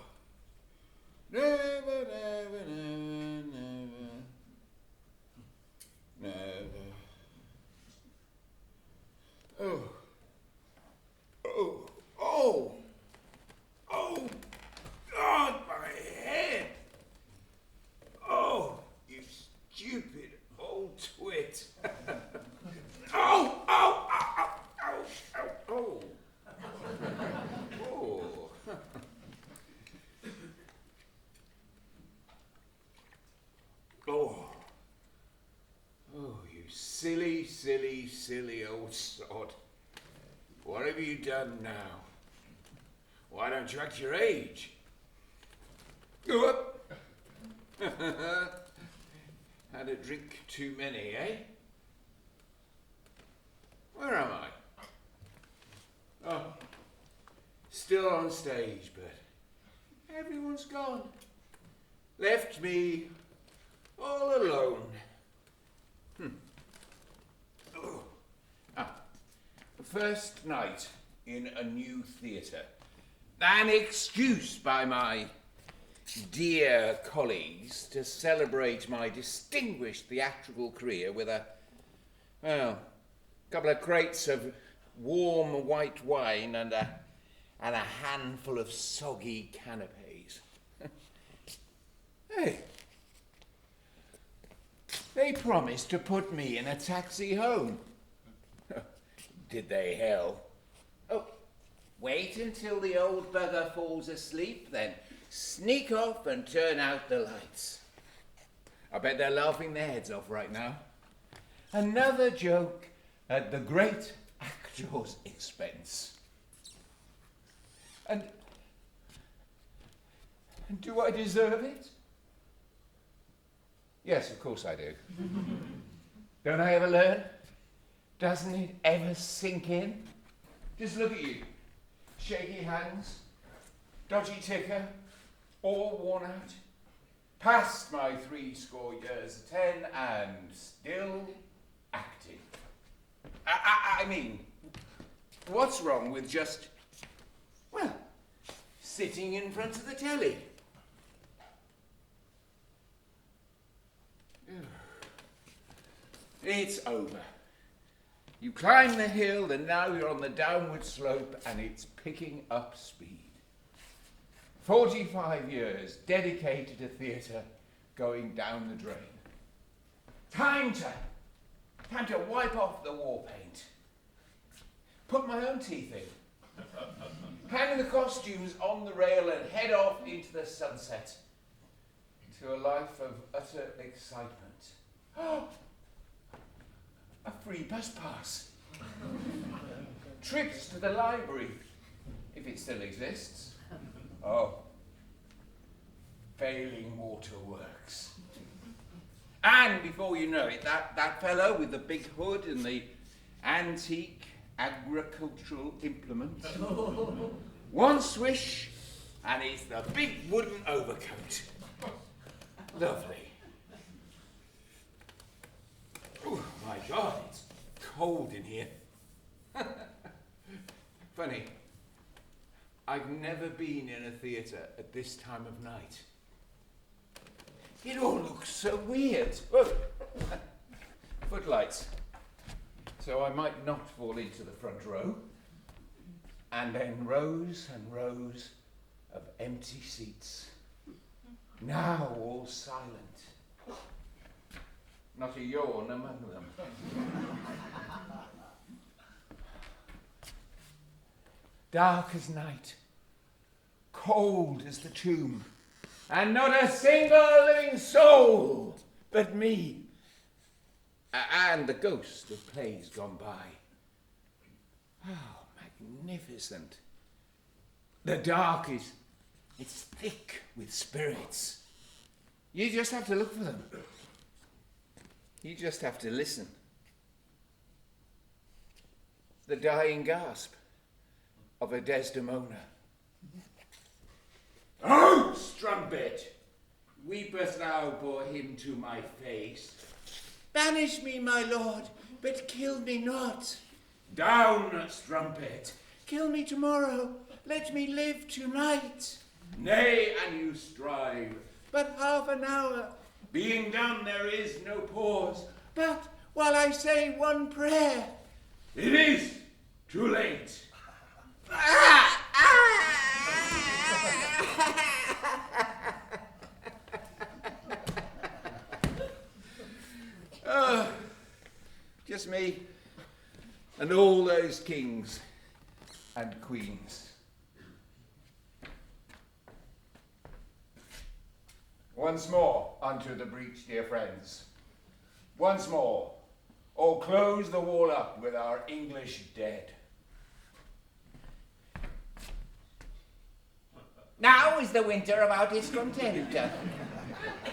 Never, never, never, never, never. Oh. Oh. Oh. Oh. God, my head. Oh, you stupid old twit. Oh, oh, ow, ow, ow, oh. Oh. Oh. Oh, you silly, silly, silly old sod. What have you done now? Why don't you act your age? Go up. Had a drink too many, eh? Where am I? Oh, still on stage, but everyone's gone. Left me all alone. Oh. First night in a new theatre. An excuse by my dear colleagues to celebrate my distinguished theatrical career with a couple of crates of warm white wine and a handful of soggy canapes. Hey, they promised to put me in a taxi home. Did they, hell? Oh, wait until the old bugger falls asleep, then sneak off and turn out the lights. I bet they're laughing their heads off right now. Another joke at the great actor's expense. And do I deserve it? Yes, of course I do. Don't I ever learn? Doesn't it ever sink in? Just look at you. Shaky hands, dodgy ticker, all worn out. Past my 70 years, 10, and still acting. I mean, what's wrong with just, well, sitting in front of the telly? It's over. You climb the hill and now you're on the downward slope and it's picking up speed. 45 years dedicated to theatre going down the drain. Time to wipe off the war paint. Put my own teeth in. Hang the costumes on the rail and head off into the sunset to a life of utter excitement. Oh, a free bus pass. Trips to the library, if it still exists. Oh, failing waterworks. And before you know it, that fellow with the big hood and the antique agricultural implement. One swish, and it's the big wooden overcoat. Lovely. Oh my God, it's cold in here. Funny, I've never been in a theatre at this time of night. It all looks so weird. Oh, footlights. So I might not fall into the front row. And then rows and rows of empty seats. Now all silent. Not a yawn among them. Dark as night, cold as the tomb, and not a single living soul but me, and the ghost of plays gone by. Oh, magnificent. The dark it's thick with spirits. You just have to look for them. You just have to listen. The dying gasp of a Desdemona. Oh, strumpet! Weepest thou bore him to my face? Banish me, my lord, but kill me not. Down, strumpet! Kill me tomorrow, let me live tonight. Nay, and you strive. But half an hour. Being done, there is no pause. But while I say one prayer. It is too late. Just me and all those kings and queens. Once more unto the breach, dear friends. Once more, or close the wall up with our English dead. Now is the winter about his content,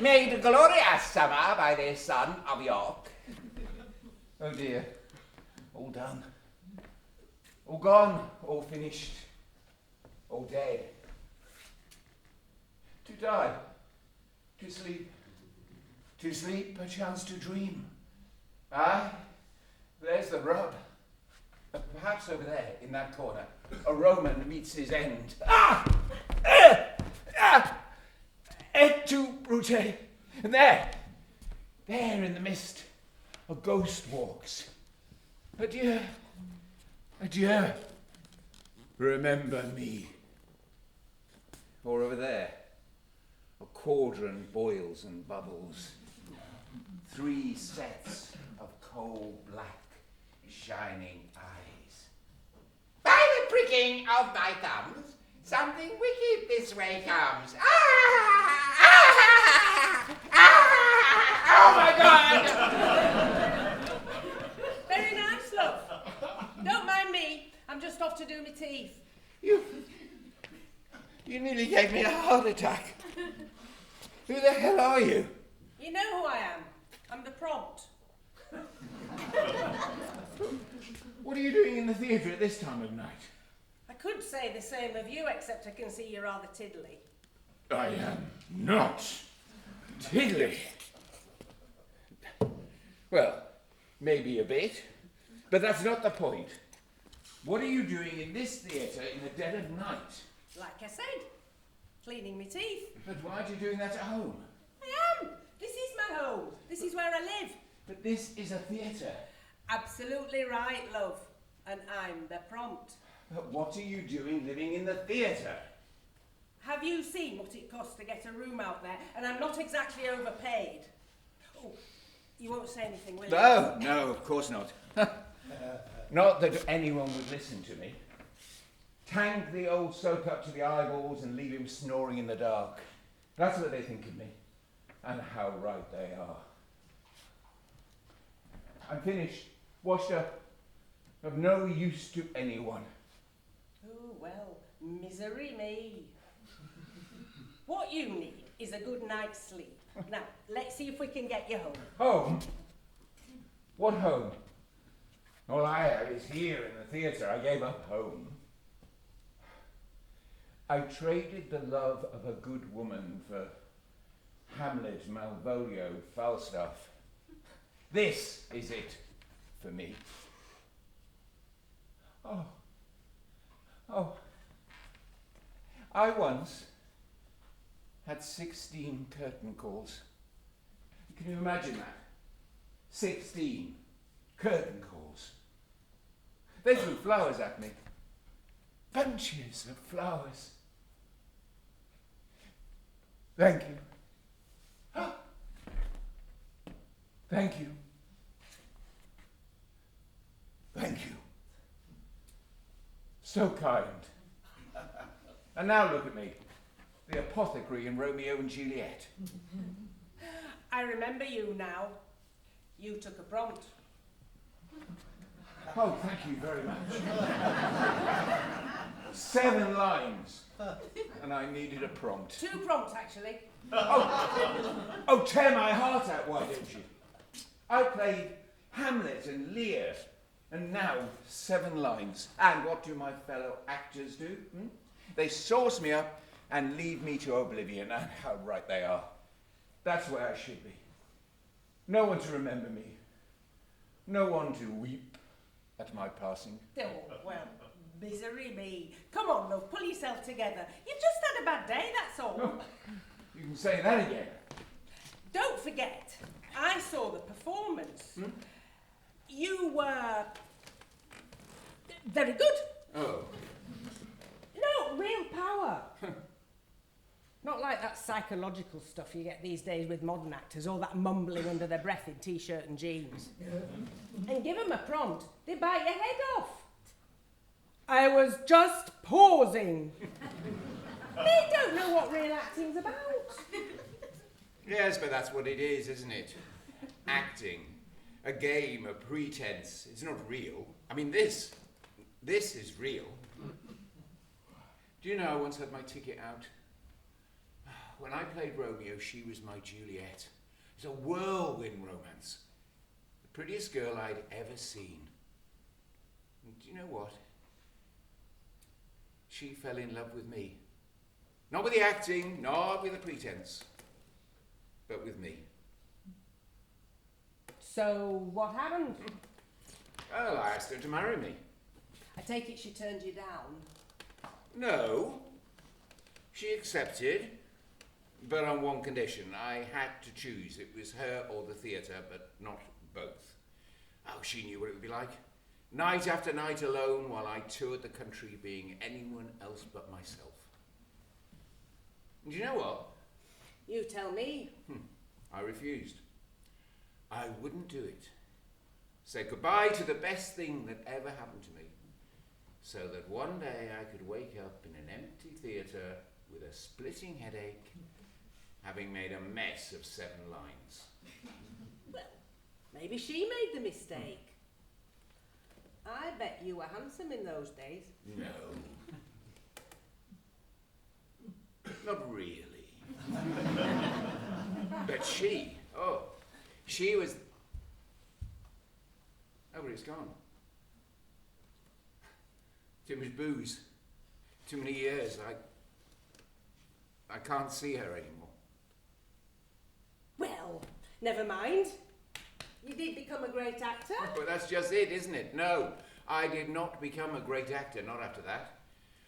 made glorious summer by the son of York. Oh dear, all done, all gone, all finished, all dead. To die, to sleep, perchance to dream. Aye, there's the rub. Perhaps over there, in that corner, a Roman meets his end. Et tu, Brute. And there in the mist, a ghost walks. Adieu, adieu, remember me. Or over there, a cauldron boils and bubbles. 3 sets of coal black, shining eyes. By the pricking of my thumbs, something wicked this way comes. Oh my God! Very nice, love. Don't mind me. I'm just off to do my teeth. You nearly gave me a heart attack. Who the hell are you? You know who I am. I'm the prompt. What are you doing in the theatre at this time of night? I could say the same of you, except I can see you're rather tiddly. I am not tiddly. Well, maybe a bit, but that's not the point. What are you doing in this theatre in the dead of night? Like I said, cleaning my teeth. But why are you doing that at home? I am. This is my home. This is where I live. But this is a theatre. Absolutely right, love. And I'm the prompt. But what are you doing living in the theatre? Have you seen what it costs to get a room out there? And I'm not exactly overpaid. Oh, you won't say anything, will you? No, of course not. Not that anyone would listen to me. Tank the old soak up to the eyeballs and leave him snoring in the dark. That's what they think of me. And how right they are. I'm finished, washed up, of no use to anyone. Oh, well, misery me. What you need is a good night's sleep. Now, let's see if we can get you home. Home? What home? All I have is here in the theatre. I gave up home. I traded the love of a good woman for Hamlet, Malvolio, Falstaff. This is it for me. Oh. I once had 16 curtain calls. Can you imagine that? 16 curtain calls. They threw flowers at me. Bunches of flowers. Thank you. Thank you. Thank you. So kind. And now look at me, the apothecary in Romeo and Juliet. I remember you now. You took a prompt. Oh, thank you very much. 7 lines. And I needed a prompt. 2 prompts, actually. Oh, tear my heart out, why don't you? I played Hamlet and Lear, and now 7 lines. And what do my fellow actors do? They sauce me up and lead me to oblivion, and how right they are. That's where I should be. No one to remember me. No one to weep at my passing. Oh, well, Misery me. Come on, love, pull yourself together. You've just had a bad day, that's all. Oh, you can say that again. Don't forget, I saw the performance. You were very good. Oh. No, real power. Not like that psychological stuff you get these days with modern actors, all that mumbling under their breath in t-shirt and jeans. And give them a prompt, they bite your head off. I was just pausing. They don't know what real acting's about. Yes, but that's what it is, isn't it? Acting. A game, a pretense. It's not real. I mean, this is real. Do you know, I once had my ticket out. When I played Romeo, she was my Juliet. It was a whirlwind romance. The prettiest girl I'd ever seen. And do you know what? She fell in love with me. Not with the acting, not with the pretense, but with me. So, what happened? Well, I asked her to marry me. I take it she turned you down. No. She accepted, but on one condition. I had to choose. It was her or the theatre, but not both. Oh, she knew what it would be like. Night after night alone while I toured the country being anyone else but myself. And do you know what? You tell me. I refused. I wouldn't do it. Say goodbye to the best thing that ever happened to me, so that one day I could wake up in an empty theatre with a splitting headache, having made a mess of 7 lines. Well, maybe she made the mistake. I bet you were handsome in those days. No. Not really. But she was... Oh, but it's gone. Too much booze. Too many years. I can't see her anymore. Well, never mind. You did become a great actor. But that's just it, isn't it? No, I did not become a great actor, not after that.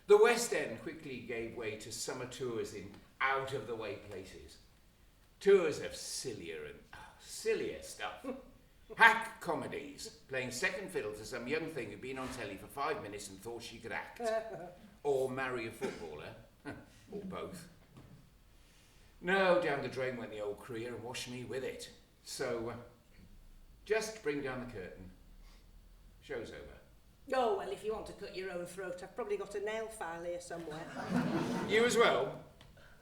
The West End quickly gave way to summer tours in out-of-the-way places. Tours of sillier stuff. Hack comedies, playing second fiddle to some young thing who'd been on telly for 5 minutes and thought she could act. Or marry a footballer. Or both. No, down the drain went the old career and washed me with it. So, just bring down the curtain. Show's over. Oh, well, if you want to cut your own throat, I've probably got a nail file here somewhere. You as well.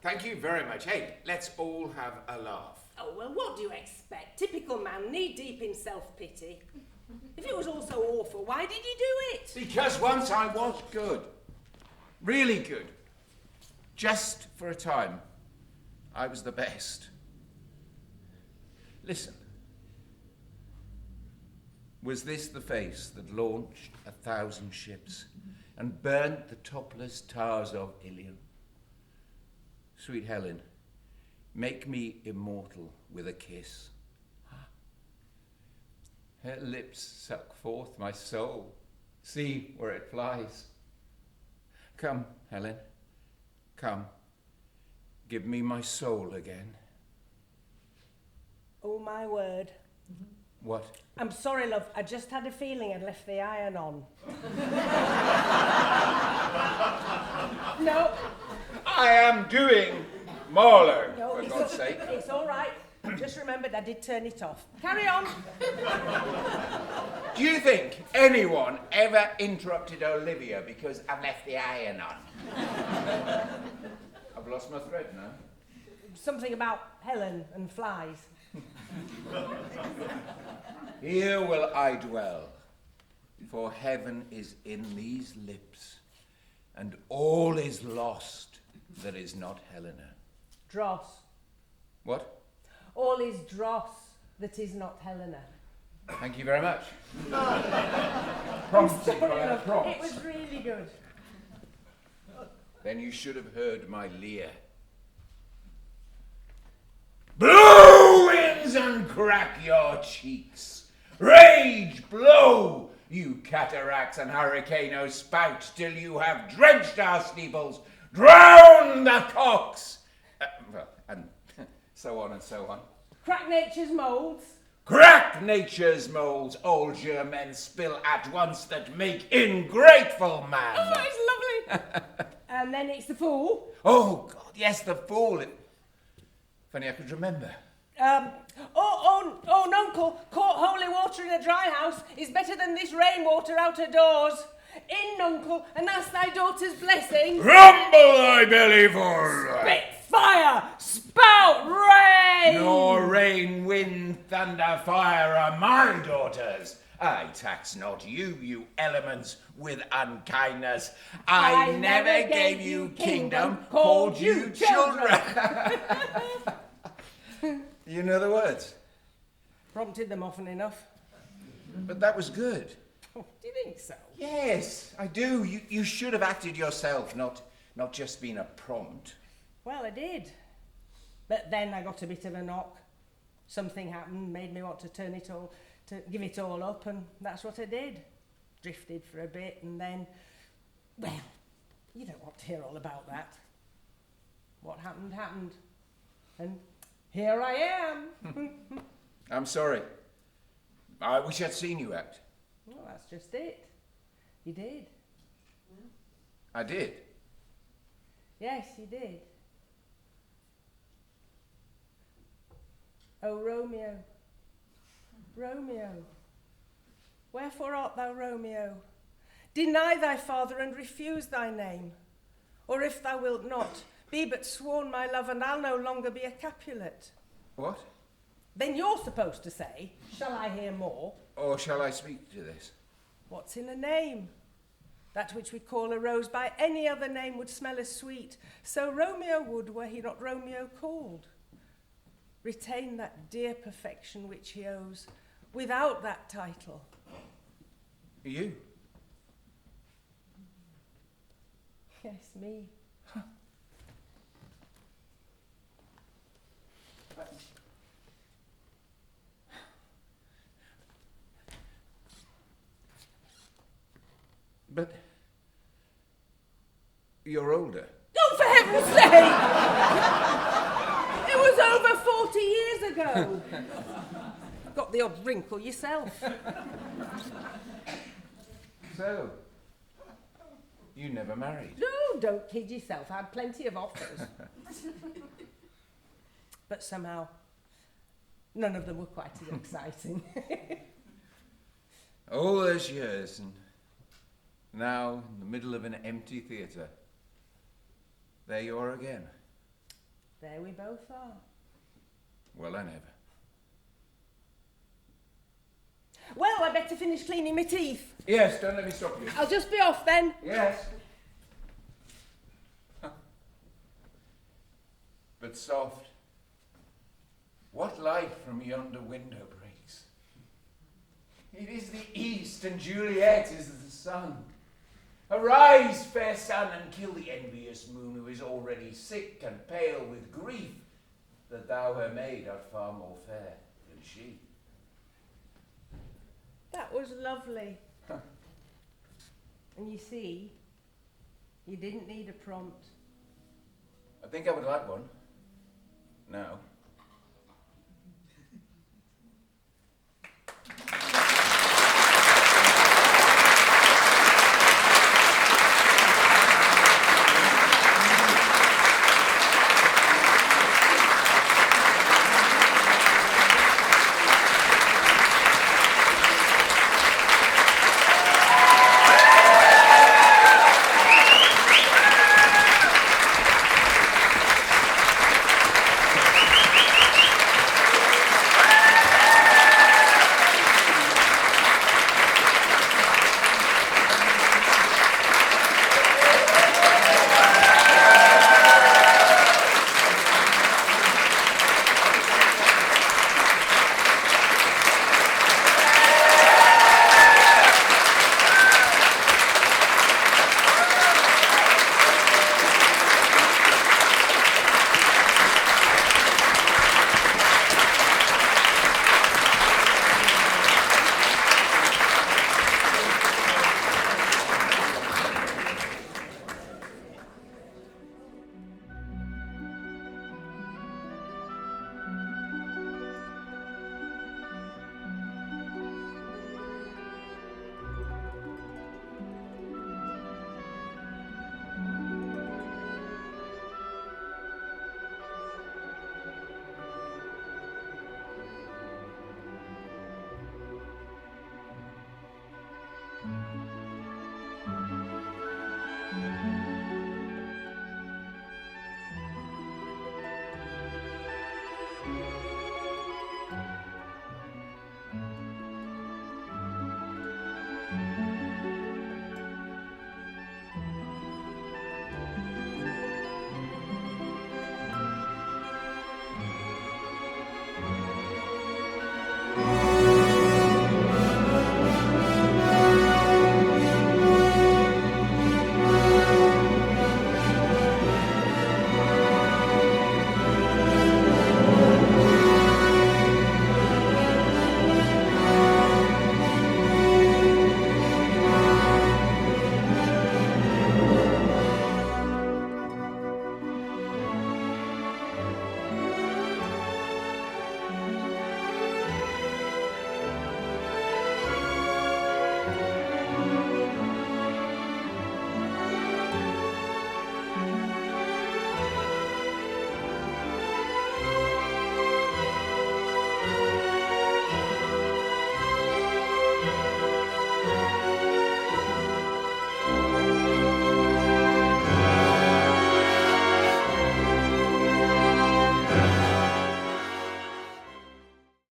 Thank you very much. Hey, let's all have a laugh. Oh, well, what do you expect? Typical man, knee-deep in self-pity. If it was all so awful, why did you do it? Because once I was good. Really good. Just for a time, I was the best. Listen. Was this the face that launched 1,000 ships and burnt the topless towers of Ilion? Sweet Helen, make me immortal with a kiss. Her lips suck forth my soul. See where it flies. Come, Helen, come. Give me my soul again. Oh, my word. What? I'm sorry, love. I just had a feeling I'd left the iron on. No. I am doing Marlowe, No, for God's sake. It's all right. I just remembered I did turn it off. Carry on. Do you think anyone ever interrupted Olivia because I've left the iron on? I've lost my thread now. Something about Helen and flies. Here will I dwell, for heaven is in these lips, and all is lost that is not Helena. Dross. What? All is dross that is not Helena. Thank you very much. I'm Prompting sorry, by a love. prompt. It was really good. Then you should have heard my leer. Blow winds and crack your cheeks. Rage, blow, you cataracts and hurricanes spout till you have drenched our steeples, drown the cocks, and so on and so on. Crack nature's moulds. Crack nature's moulds, all your men spill at once that make ingrateful man. Oh, it's lovely. And then it's the fool. Oh, God, yes, the fool. If only I could remember. Nuncle, caught holy water in a dry house is better than this rainwater out of doors. In, Nuncle, and ask thy daughter's blessing. Rumble thy belly full. Spit fire, spout rain. Nor rain, wind, thunder, fire are my daughters. I tax not you, you elements, with unkindness. I never gave you kingdom, called you children. You know the words? Prompted them often enough. But that was good. Oh, do you think so? Yes, I do. You should have acted yourself, not just been a prompt. Well, I did. But then I got a bit of a knock. Something happened, made me want to give it all up, and that's what I did. Drifted for a bit, and then, well, you don't want to hear all about that. What happened, happened. And here I am. I'm sorry. I wish I'd seen you act. Well, that's just it. You did. I did. Yes, you did. Oh, Romeo, Romeo, wherefore art thou Romeo? Deny thy father and refuse thy name. Or if thou wilt not, be but sworn my love, and I'll no longer be a Capulet. What? Then you're supposed to say, shall I hear more? Or shall I speak to this? What's in a name? That which we call a rose by any other name would smell as sweet. So Romeo would, were he not Romeo called. Retain that dear perfection which he owes, without that title. You? Yes, me. But you're older. Oh, for heaven's sake! It was over 40 years ago. Got the odd wrinkle yourself. So, you never married? No, don't kid yourself. I had plenty of offers. But somehow, none of them were quite as exciting. All those years, and now in the middle of an empty theatre. There you are again. There we both are. Well, I never. Well, I better finish cleaning my teeth. Yes, don't let me stop you. I'll just be off then. Yes. But soft, what light from yonder window breaks? It is the east, and Juliet is the sun. Arise, fair sun, and kill the envious moon, who is already sick and pale with grief, that thou her maid art far more fair than she. That was lovely. And you see, you didn't need a prompt. I think I would like one. Now. Bye.